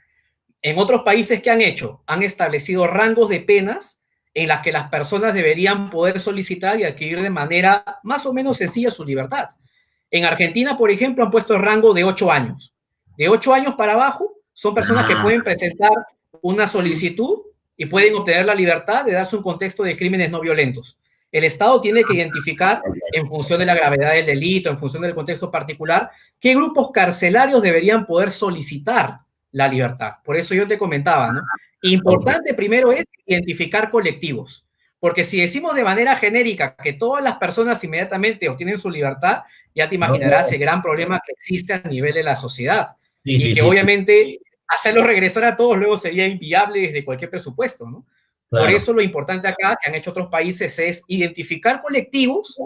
En otros países, ¿qué han hecho? Han establecido rangos de penas en las que las personas deberían poder solicitar y adquirir de manera más o menos sencilla su libertad. En Argentina, por ejemplo, han puesto el rango de 8 años. De 8 años para abajo son personas que pueden presentar una solicitud y pueden obtener la libertad de darse un contexto de crímenes no violentos. El Estado tiene que identificar, en función de la gravedad del delito, en función del contexto particular, qué grupos carcelarios deberían poder solicitar la libertad. Por eso yo te comentaba, ¿no? Importante primero es identificar colectivos, porque si decimos de manera genérica que todas las personas inmediatamente obtienen su libertad, ya te imaginarás el gran problema que existe a nivel de la sociedad. Y que obviamente hacerlo regresar a todos luego sería inviable desde cualquier presupuesto, ¿no? Por eso lo importante acá, que han hecho otros países, es identificar colectivos,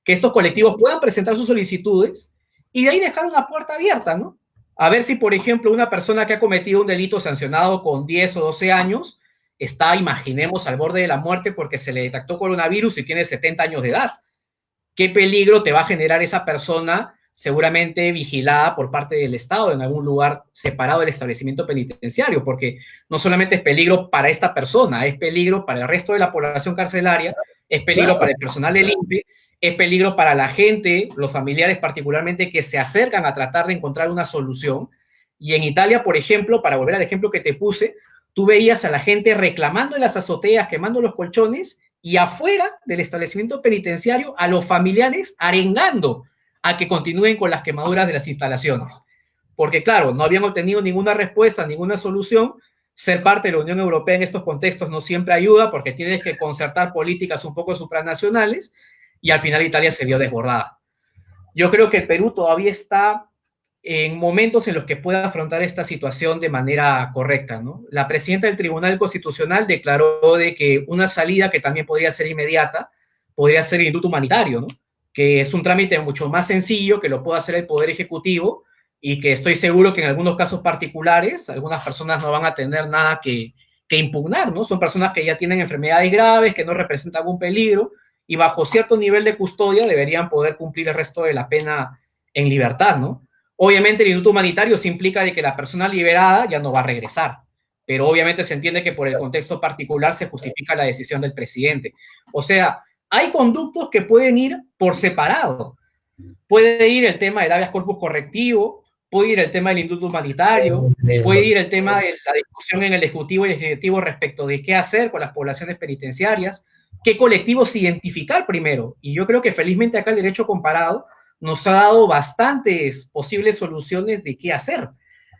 que estos colectivos puedan presentar sus solicitudes y de ahí dejar una puerta abierta, ¿no? A ver si, por ejemplo, una persona que ha cometido un delito sancionado con 10 o 12 años está, imaginemos, al borde de la muerte porque se le detectó coronavirus y tiene 70 años de edad. ¿Qué peligro te va a generar esa persona seguramente vigilada por parte del Estado en algún lugar separado del establecimiento penitenciario? Porque no solamente es peligro para esta persona, es peligro para el resto de la población carcelaria, es peligro para el personal del INPE, es peligro para la gente, los familiares particularmente, que se acercan a tratar de encontrar una solución. Y en Italia, por ejemplo, para volver al ejemplo que te puse, tú veías a la gente reclamando en las azoteas, quemando los colchones, y afuera del establecimiento penitenciario a los familiares arengando a que continúen con las quemaduras de las instalaciones. Porque claro, no habían obtenido ninguna respuesta, ninguna solución. Ser parte de la Unión Europea en estos contextos no siempre ayuda porque tienes que concertar políticas un poco supranacionales y al final Italia se vio desbordada. Yo creo que el Perú todavía está en momentos en los que pueda afrontar esta situación de manera correcta, ¿no? La presidenta del Tribunal Constitucional declaró de que una salida que también podría ser inmediata podría ser el indulto humanitario, ¿no?, que es un trámite mucho más sencillo, que lo puede hacer el Poder Ejecutivo y que estoy seguro que en algunos casos particulares algunas personas no van a tener nada que impugnar, ¿no? Son personas que ya tienen enfermedades graves, que no representan algún peligro y bajo cierto nivel de custodia deberían poder cumplir el resto de la pena en libertad, ¿no? Obviamente el indulto humanitario se implica de que la persona liberada ya no va a regresar, pero obviamente se entiende que por el contexto particular se justifica la decisión del presidente. O sea, hay conductos que pueden ir por separado. Puede ir el tema del habeas corpus correctivo, puede ir el tema del indulto humanitario, puede ir el tema de la discusión en el Ejecutivo y el Ejecutivo respecto de qué hacer con las poblaciones penitenciarias, qué colectivos identificar primero. Y yo creo que felizmente acá el derecho comparado nos ha dado bastantes posibles soluciones de qué hacer.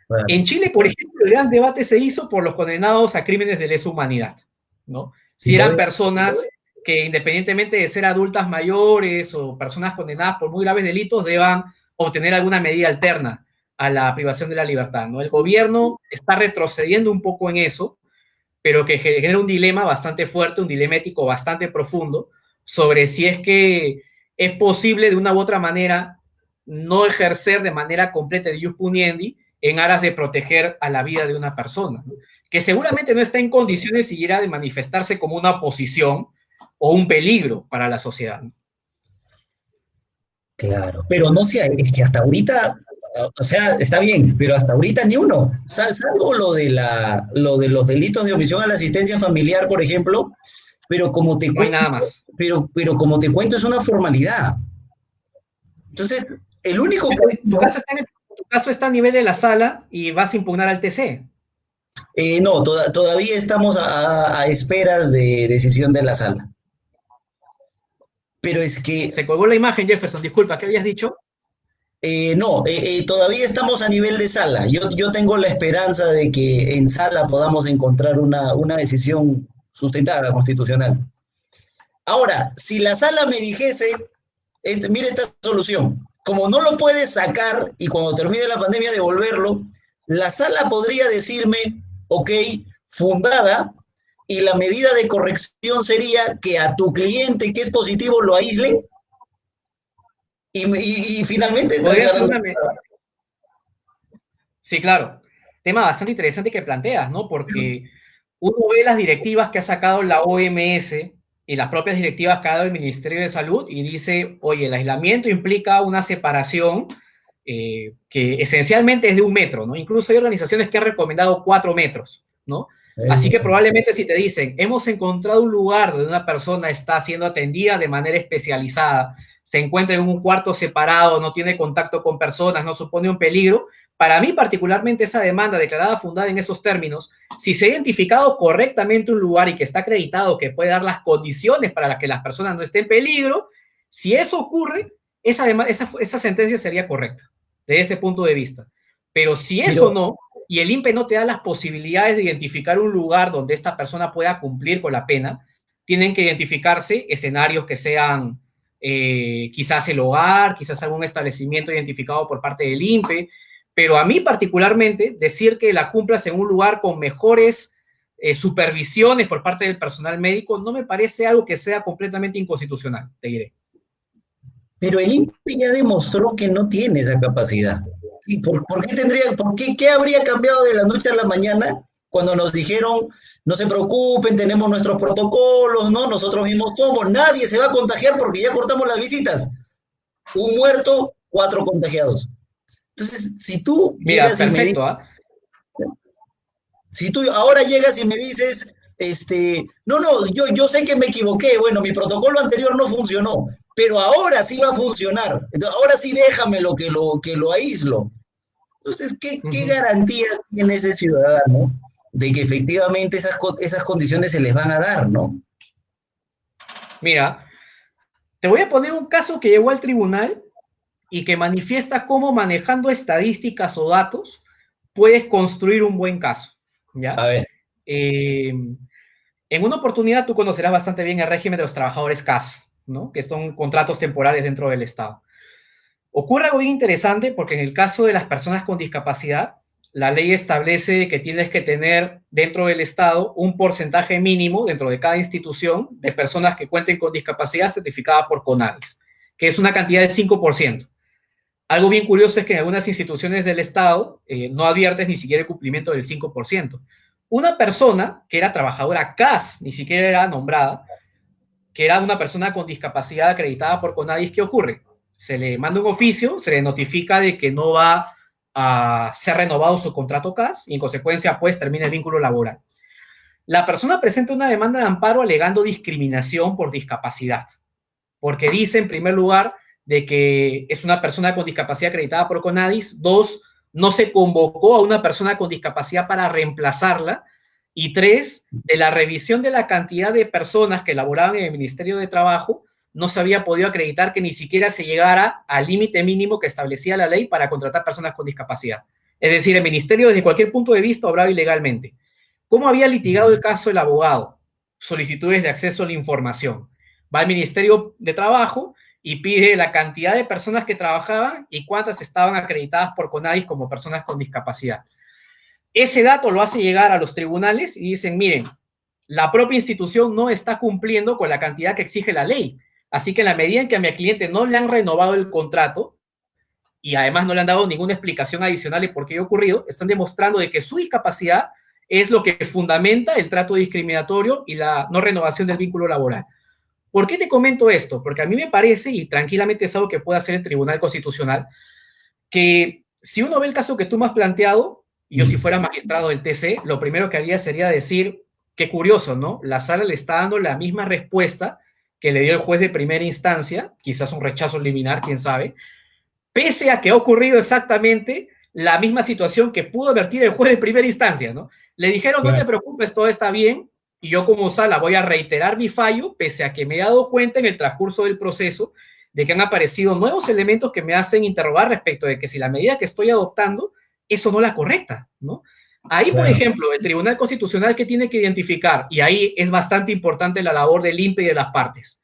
Bueno. En Chile, por ejemplo, el gran debate se hizo por los condenados a crímenes de lesa humanidad, ¿no? Si eran personas que independientemente de ser adultas mayores o personas condenadas por muy graves delitos, deban obtener alguna medida alterna a la privación de la libertad, ¿no? El gobierno está retrocediendo un poco en eso, pero que genera un dilema bastante fuerte, un dilema ético bastante profundo, sobre si es que es posible de una u otra manera no ejercer de manera completa el ius puniendi en aras de proteger a la vida de una persona, ¿no?, que seguramente no está en condiciones siquiera de manifestarse como una oposición o un peligro para la sociedad. Claro, pero no sé, es que hasta ahorita, o sea, está bien, pero hasta ahorita ni uno. Salvo lo de los delitos de omisión a la asistencia familiar, por ejemplo, pero como te no hay nada más. Pero como te cuento, es una formalidad. Entonces, el único que... Tu caso está a nivel de la sala y vas a impugnar al TC. No, todavía estamos a esperas de decisión de la sala. pero es que Se colgó la imagen, Jefferson, disculpa, ¿qué habías dicho? no, todavía estamos a nivel de sala. Yo tengo la esperanza de que en sala podamos encontrar una decisión sustentada, constitucional. Ahora, si la sala me dijese, mire esta solución, como no lo puedes sacar y cuando termine la pandemia devolverlo, la sala podría decirme, ok, fundada, y la medida de corrección sería que a tu cliente que es positivo lo aísle y finalmente estás Podría ser ganando. una... Sí, claro. Tema bastante interesante que planteas, ¿no? Porque uno ve las directivas que ha sacado la OMS y las propias directivas que ha dado el Ministerio de Salud y dice, oye, el aislamiento implica una separación que esencialmente es de 1 metro, ¿no? Incluso hay organizaciones que han recomendado 4 metros, ¿no? Así que probablemente si te dicen, hemos encontrado un lugar donde una persona está siendo atendida de manera especializada, se encuentra en un cuarto separado, no tiene contacto con personas, no supone un peligro, para mí particularmente esa demanda declarada fundada en esos términos, si se ha identificado correctamente un lugar y que está acreditado que puede dar las condiciones para que las personas no estén en peligro, si eso ocurre, esa sentencia sería correcta desde ese punto de vista. Pero si eso Pero, no, y el INPE no te da las posibilidades de identificar un lugar donde esta persona pueda cumplir con la pena, tienen que identificarse escenarios que sean quizás el hogar, quizás algún establecimiento identificado por parte del INPE, pero a mí particularmente decir que la cumplas en un lugar con mejores supervisiones por parte del personal médico no me parece algo que sea completamente inconstitucional, te diré. pero el INPE ya demostró que no tiene esa capacidad. ¿Y por qué tendría, qué habría cambiado de la noche a la mañana cuando nos dijeron, no se preocupen, tenemos nuestros protocolos, ¿no? Nosotros mismos somos, nadie se va a contagiar porque ya cortamos las visitas. Un muerto, 4 contagiados. Entonces, si tú Mira, llegas y me perfecto, dices, ¿ah? si tú ahora llegas y me dices, no, no, yo sé que me equivoqué, bueno, mi protocolo anterior no funcionó, pero ahora sí va a funcionar. Entonces, ahora sí déjame que lo aíslo. Entonces, Uh ¿qué -huh. garantía tiene ese ciudadano de que efectivamente esas condiciones se les van a dar, ¿no? Mira, te voy a poner un caso que llegó al tribunal y que manifiesta cómo manejando estadísticas o datos puedes construir un buen caso, A ¿ya? ver, En una oportunidad tú conocerás bastante bien el régimen de los trabajadores CAS, ¿no? Que son contratos temporales dentro del Estado. Ocurre algo bien interesante porque en el caso de las personas con discapacidad, la ley establece que tienes que tener dentro del Estado un porcentaje mínimo dentro de cada institución de personas que cuenten con discapacidad certificada por CONADIS, que es una cantidad del 5%. Algo bien curioso es que en algunas instituciones del Estado no adviertes ni siquiera el cumplimiento del 5%. Una persona que era trabajadora CAS, ni siquiera era nombrada, que era una persona con discapacidad acreditada por CONADIS, ¿qué ocurre? Se le manda un oficio, se le notifica de que no va a ser renovado su contrato CAS y en consecuencia pues termina el vínculo laboral. La persona presenta una demanda de amparo alegando discriminación por discapacidad, porque dice en primer lugar de que es una persona con discapacidad acreditada por CONADIS, dos, no se convocó a una persona con discapacidad para reemplazarla, y tres, de la revisión de la cantidad de personas que laboraban en el Ministerio de Trabajo, no se había podido acreditar que ni siquiera se llegara al límite mínimo que establecía la ley para contratar personas con discapacidad. Es decir, el Ministerio desde cualquier punto de vista obraba ilegalmente. ¿Cómo había litigado el caso el abogado? Solicitudes de acceso a la información. Va al Ministerio de Trabajo y pide la cantidad de personas que trabajaban y cuántas estaban acreditadas por CONADIS como personas con discapacidad. Ese dato lo hace llegar a los tribunales y dicen, miren, la propia institución no está cumpliendo con la cantidad que exige la ley. Así que en la medida en que a mi cliente no le han renovado el contrato y además no le han dado ninguna explicación adicional de por qué ha ocurrido, están demostrando de que su discapacidad es lo que fundamenta el trato discriminatorio y la no renovación del vínculo laboral. ¿Por qué te comento esto? Porque a mí me parece, y tranquilamente es algo que puede hacer el Tribunal Constitucional, que si uno ve el caso que tú me has planteado, yo si fuera magistrado del TC, lo primero que haría sería decir, qué curioso, ¿no? La sala le está dando la misma respuesta que le dio el juez de primera instancia, quizás un rechazo liminar, quién sabe, pese a que ha ocurrido exactamente la misma situación que pudo advertir el juez de primera instancia, ¿no? Le dijeron, no te claro. preocupes, todo está bien, y yo como sala voy a reiterar mi fallo, pese a que me he dado cuenta en el transcurso del proceso de que han aparecido nuevos elementos que me hacen interrogar respecto de que si la medida que estoy adoptando es o no la correcta, ¿no? Ahí, por Claro. ejemplo, el Tribunal Constitucional que tiene que identificar, y ahí es bastante importante la labor del INPE y de las partes,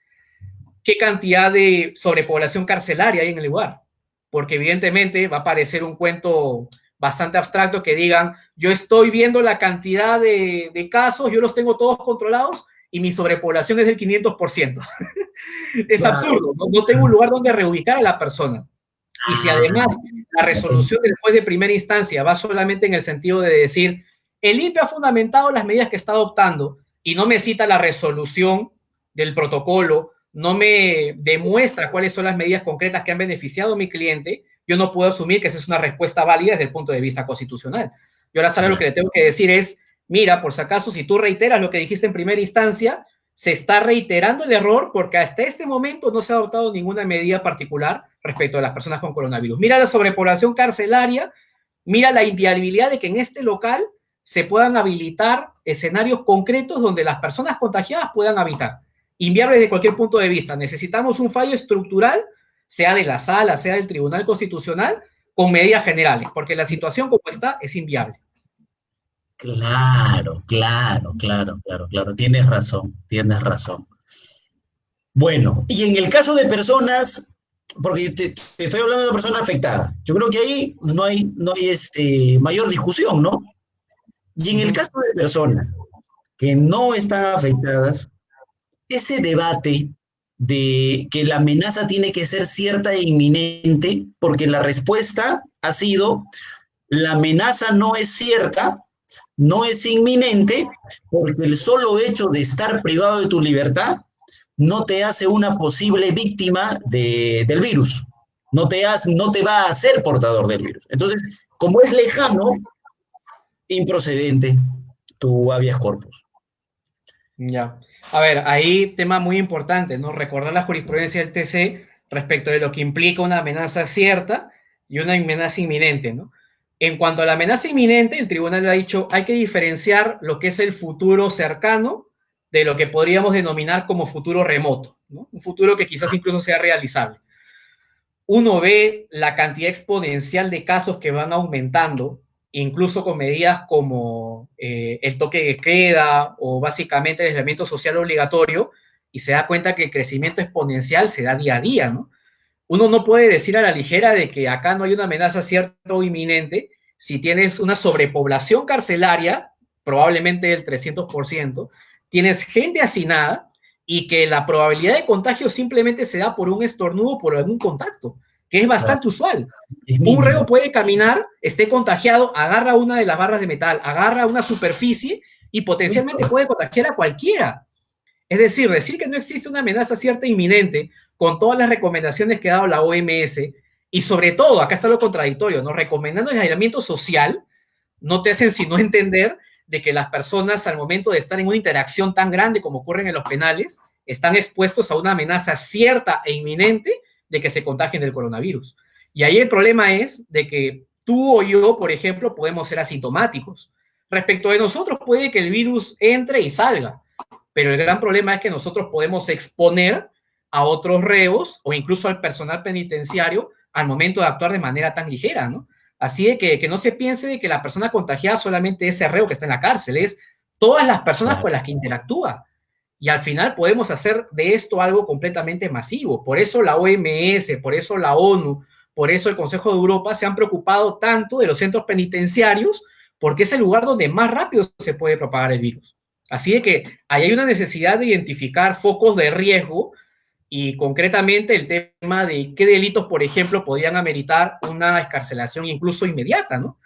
qué cantidad de sobrepoblación carcelaria hay en el lugar, porque evidentemente va a parecer un cuento bastante abstracto que digan, yo estoy viendo la cantidad de casos, yo los tengo todos controlados y mi sobrepoblación es del 500%. Es Claro. absurdo, ¿no? No tengo un lugar donde reubicar a la persona. Y si Ah, además la resolución del juez de primera instancia va solamente en el sentido de decir, el INPE ha fundamentado las medidas que está adoptando y no me cita la resolución del protocolo, no me demuestra cuáles son las medidas concretas que han beneficiado a mi cliente, yo no puedo asumir que esa es una respuesta válida desde el punto de vista constitucional. Yo ahora sale lo que le tengo que decir es, mira, por si acaso, si tú reiteras lo que dijiste en primera instancia, se está reiterando el error porque hasta este momento no se ha adoptado ninguna medida particular respecto a las personas con coronavirus. Mira la sobrepoblación carcelaria, mira la inviabilidad de que en este local se puedan habilitar escenarios concretos donde las personas contagiadas puedan habitar. Inviable desde cualquier punto de vista. Necesitamos un fallo estructural, sea de la sala, sea del Tribunal Constitucional, con medidas generales, porque la situación como está es inviable. claro, claro, claro, claro, claro. Tienes razón, tienes razón. Bueno, y en el caso de personas, porque te estoy hablando de una persona afectada, yo creo que ahí no hay mayor discusión, ¿no? Y en Uh el -huh. caso de personas que no están afectadas, ese debate de que la amenaza tiene que ser cierta e inminente, porque la respuesta ha sido, la amenaza no es cierta, no es inminente, porque el solo hecho de estar privado de tu libertad no te hace una posible víctima del virus, no te va a hacer portador del virus. Entonces, como es lejano, improcedente tu habeas corpus. Ya. A ver, ahí tema muy importante, ¿no? Recordar la jurisprudencia del TC respecto de lo que implica una amenaza cierta y una amenaza inminente, ¿no? En cuanto a la amenaza inminente, el tribunal ha dicho hay que diferenciar lo que es el futuro cercano de lo que podríamos denominar como futuro remoto, ¿no? Un futuro que quizás incluso sea realizable. Uno ve la cantidad exponencial de casos que van aumentando, incluso con medidas como el toque de queda o básicamente el aislamiento social obligatorio, y se da cuenta que el crecimiento exponencial se da día a día, ¿no? Uno no puede decir a la ligera de que acá no hay una amenaza cierta o inminente si tienes una sobrepoblación carcelaria, probablemente del 300%, tienes gente hacinada y que la probabilidad de contagio simplemente se da por un estornudo o por algún contacto, que es bastante usual. Es Un reo mínimo. puede caminar, esté contagiado, agarra una de las barras de metal, agarra una superficie y potencialmente Listo. puede contagiar a cualquiera. Es decir que no existe una amenaza cierta e inminente con todas las recomendaciones que ha dado la OMS y sobre todo, acá está lo contradictorio, ¿no? Recomendando el aislamiento social, no te hacen sino entender de que las personas al momento de estar en una interacción tan grande como ocurre en los penales, están expuestos a una amenaza cierta e inminente de que se contagien del coronavirus. Y ahí el problema es de que tú o yo, por ejemplo, podemos ser asintomáticos. Respecto de nosotros, puede que el virus entre y salga, pero el gran problema es que nosotros podemos exponer a otros reos o incluso al personal penitenciario al momento de actuar de manera tan ligera, ¿no? Así de que no se piense de que la persona contagiada solamente es ese reo que está en la cárcel, es todas las personas Claro. con las que interactúa. Y al final podemos hacer de esto algo completamente masivo. Por eso la OMS, por eso la ONU, por eso el Consejo de Europa se han preocupado tanto de los centros penitenciarios, porque es el lugar donde más rápido se puede propagar el virus. Así de que ahí hay una necesidad de identificar focos de riesgo y concretamente el tema de qué delitos, por ejemplo, podrían ameritar una escarcelación incluso inmediata, ¿no?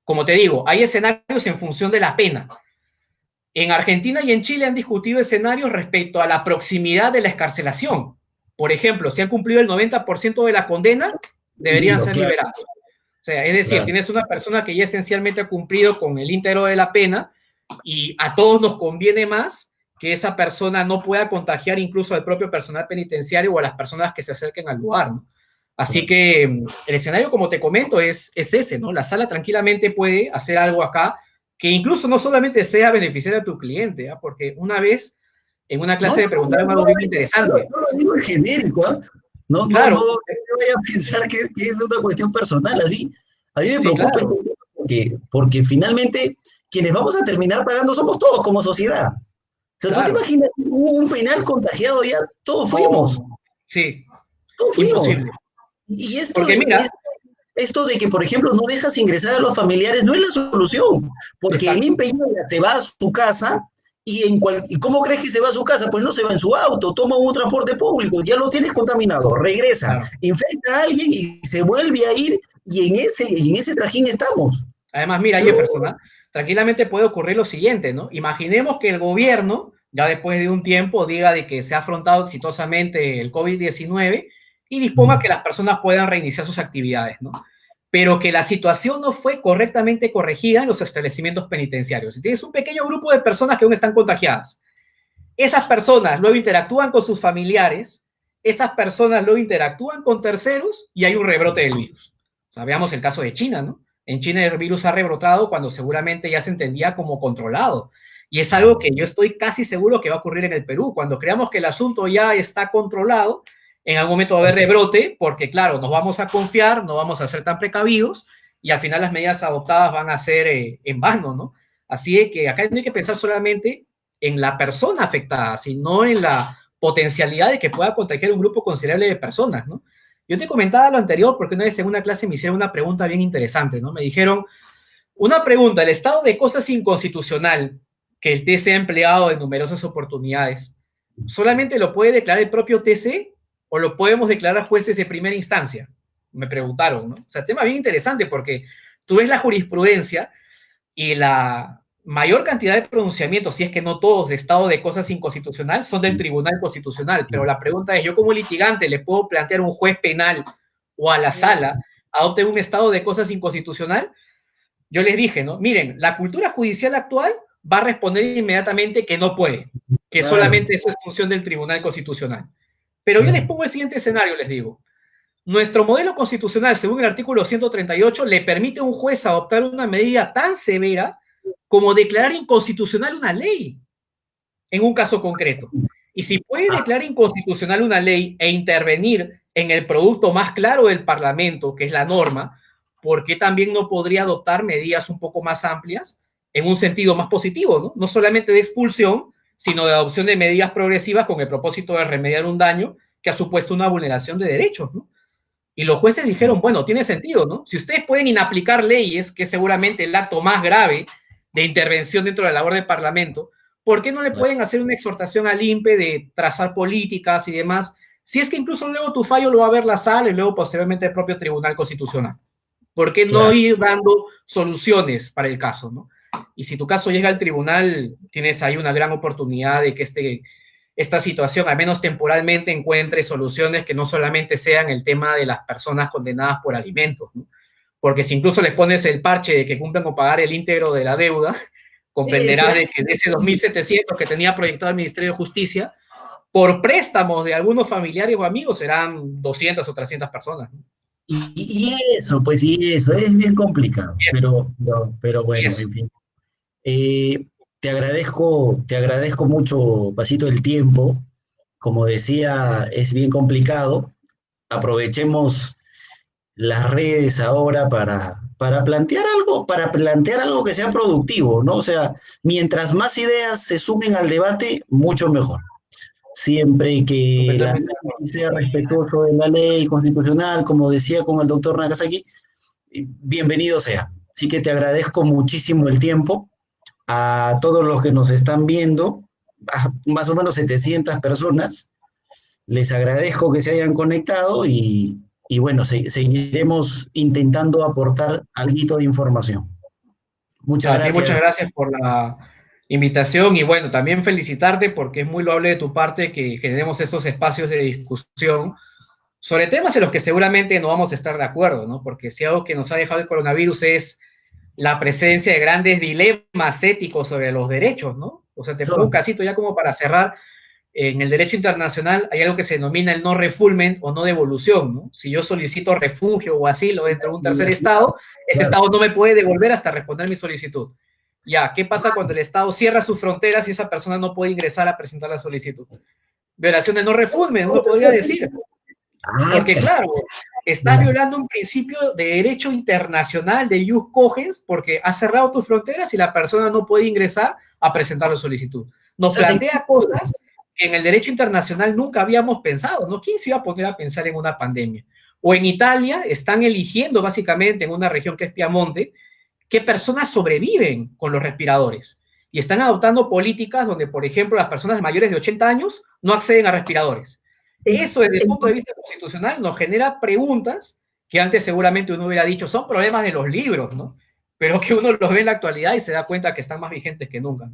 Como te digo, hay escenarios en función de la pena. En Argentina y en Chile han discutido escenarios respecto a la proximidad de la escarcelación. Por ejemplo, si han cumplido el 90% de la condena, deberían ser Claro, liberados. O sea, es decir, claro. tienes una persona que ya esencialmente ha cumplido con el íntegro de la pena y a todos nos conviene más que esa persona no pueda contagiar incluso al propio personal penitenciario o a las personas que se acerquen al lugar, ¿no? Así Claro. que el escenario, como te comento, es ese, ¿no? La sala tranquilamente puede hacer algo acá que incluso no solamente sea beneficiar a tu cliente, ¿ah? Porque una vez en una No, clase me preguntaron algo bien interesante. no lo digo en genérico, ¿ah? No Claro, vaya a pensar que es una cuestión personal. A mí me sí, preocupa claro, porque finalmente quienes vamos a terminar pagando somos todos como sociedad. O sea, ¿tú te claro. imaginas un penal contagiado ya? No, no, sí, Todos fuimos. imposible. Y Porque mira, esto de que, por ejemplo, no dejas ingresar a los familiares no es la solución, porque el exacto, empeño se va a su casa ¿y cómo crees que se va a su casa? Pues no se va en su auto, toma un transporte público, ya lo tienes contaminado, regresa, claro. infecta a alguien y se vuelve a ir y en ese trajín estamos. Además, mira, Pero, Jefferson, ¿ah? Tranquilamente puede ocurrir lo siguiente, ¿no? Imaginemos que el gobierno, ya después de un tiempo, diga de que se ha afrontado exitosamente el COVID-19 y disponga que las personas puedan reiniciar sus actividades, ¿no? Pero que la situación no fue correctamente corregida en los establecimientos penitenciarios. Si tienes un pequeño grupo de personas que aún están contagiadas, esas personas luego interactúan con sus familiares, esas personas luego interactúan con terceros y hay un rebrote del virus. O sea, veamos el caso de China, ¿no? En China el virus ha rebrotado cuando seguramente ya se entendía como controlado. Y es algo que yo estoy casi seguro que va a ocurrir en el Perú. Cuando creamos que el asunto ya está controlado, en algún momento va a haber rebrote, porque claro, nos vamos a confiar, no vamos a ser tan precavidos y al final las medidas adoptadas van a ser en vano, ¿no? Así que acá no hay que pensar solamente en la persona afectada, sino en la potencialidad de que pueda contagiar un grupo considerable de personas, ¿no? Yo te comentaba lo anterior porque una vez en una clase me hicieron una pregunta bien interesante, ¿no? Me dijeron, una pregunta, el estado de cosas inconstitucional que el TC ha empleado en numerosas oportunidades, ¿solamente lo puede declarar el propio TC o lo podemos declarar jueces de primera instancia? Me preguntaron, ¿no? O sea, tema bien interesante porque tú ves la jurisprudencia y la mayor cantidad de pronunciamientos, si es que no todos, de estado de cosas inconstitucional, son del Tribunal Constitucional. Pero la pregunta es, ¿yo como litigante le puedo plantear a un juez penal o a la sala adopte un estado de cosas inconstitucional? Yo les dije, ¿no? Miren, la cultura judicial actual va a responder inmediatamente que no puede, que claro, solamente eso es función del Tribunal Constitucional. Pero yo les pongo el siguiente escenario, les digo. Nuestro modelo constitucional, según el artículo 138, le permite a un juez adoptar una medida tan severa como declarar inconstitucional una ley en un caso concreto. Y si puede declarar inconstitucional una ley e intervenir en el producto más claro del Parlamento, que es la norma, ¿por qué también no podría adoptar medidas un poco más amplias en un sentido más positivo, ¿no? No solamente de expulsión, sino de adopción de medidas progresivas con el propósito de remediar un daño que ha supuesto una vulneración de derechos, ¿no? Y los jueces dijeron, bueno, tiene sentido, ¿no? Si ustedes pueden inaplicar leyes, que es seguramente el acto más grave de intervención dentro de la labor del Parlamento, ¿por qué no le pueden hacer una exhortación al INPE de trazar políticas y demás? Si es que incluso luego tu fallo lo va a ver la sala y luego posteriormente el propio Tribunal Constitucional. ¿Por qué no claro. ir dando soluciones para el caso, ¿no? Y si tu caso llega al tribunal, tienes ahí una gran oportunidad de que esta situación, al menos temporalmente, encuentre soluciones que no solamente sean el tema de las personas condenadas por alimentos, ¿no? Porque si incluso les pones el parche de que cumplen con pagar el íntegro de la deuda, Es comprenderás que, de que de ese 2.700 que tenía proyectado el Ministerio de Justicia, por préstamos de algunos familiares o amigos serán 200 o 300 personas, ¿no? y eso, pues y eso, es bien complicado, pero Y bueno, eso. en fin. Eh, te agradezco mucho, Pasito, el tiempo. Como decía, es bien complicado. Aprovechemos las redes ahora para plantear algo que sea productivo, ¿no? O sea, mientras más ideas se sumen al debate, mucho mejor. Siempre que el Completamente de acuerdo. análisis sea respetuoso de la ley constitucional, como decía con el doctor Nagasaki, bienvenido sea. Así que te agradezco muchísimo el tiempo a todos los que nos están viendo, a más o menos 700 personas. Les agradezco que se hayan conectado y bueno, seguiremos intentando aportar algo de información. Muchas A ti muchas gracias. gracias por la invitación y bueno, también felicitarte porque es muy loable de tu parte que generemos estos espacios de discusión sobre temas en los que seguramente no vamos a estar de acuerdo, ¿no? Porque si algo que nos ha dejado el coronavirus es la presencia de grandes dilemas éticos sobre los derechos, ¿no? O sea, te pongo un casito ya como para cerrar. En el derecho internacional hay algo que se denomina el no refoulement o no devolución, ¿no? Si yo solicito refugio o asilo dentro de un tercer estado, ese Claro, estado no me puede devolver hasta responder mi solicitud. Ya, ¿qué pasa cuando el Estado cierra sus fronteras y esa persona no puede ingresar a presentar la solicitud? Violaciones no refoulement, uno podría decir. Ah, Porque, claro, estás violando un principio de derecho internacional de ius cogens porque has cerrado tus fronteras y la persona no puede ingresar a presentar la solicitud. Nos plantea cosas que en el derecho internacional nunca habíamos pensado, ¿no? ¿Quién se iba a poner a pensar en una pandemia? O en Italia están eligiendo básicamente en una región que es Piamonte qué personas sobreviven con los respiradores. Y están adoptando políticas donde, por ejemplo, las personas mayores de 80 años no acceden a respiradores. Eso, desde el punto de vista constitucional, nos genera preguntas que antes seguramente uno hubiera dicho son problemas de los libros, ¿no? Pero que uno los ve en la actualidad y se da cuenta que están más vigentes que nunca.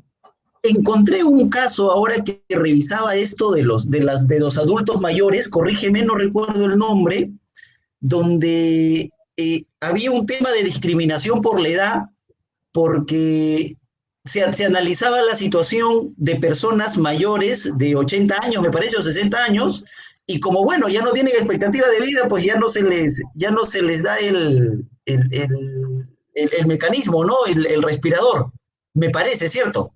encontré un caso ahora que revisaba esto de los adultos mayores, corrígeme, no recuerdo el nombre, donde había un tema de discriminación por la edad, porque se analizaba la situación de personas mayores de 80 años, me parece, o 60 años, y como bueno, ya no tienen expectativa de vida, pues ya no se les da el mecanismo, ¿no? El respirador, me parece, ¿cierto?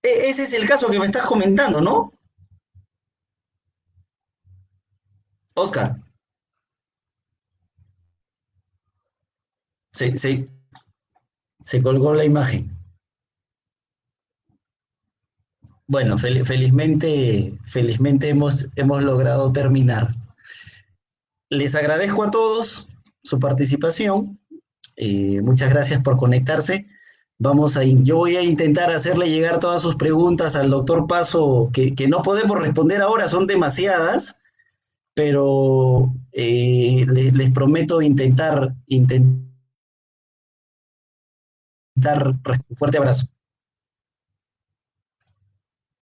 Ese es el caso que me estás comentando, ¿no? Oscar, se, se, se colgó la imagen. Bueno, felizmente hemos logrado terminar. Les agradezco a todos su participación. Muchas gracias por conectarse. Yo voy a intentar hacerle llegar todas sus preguntas al doctor Paso, que no podemos responder ahora, son demasiadas, pero les prometo intentar. Un fuerte abrazo.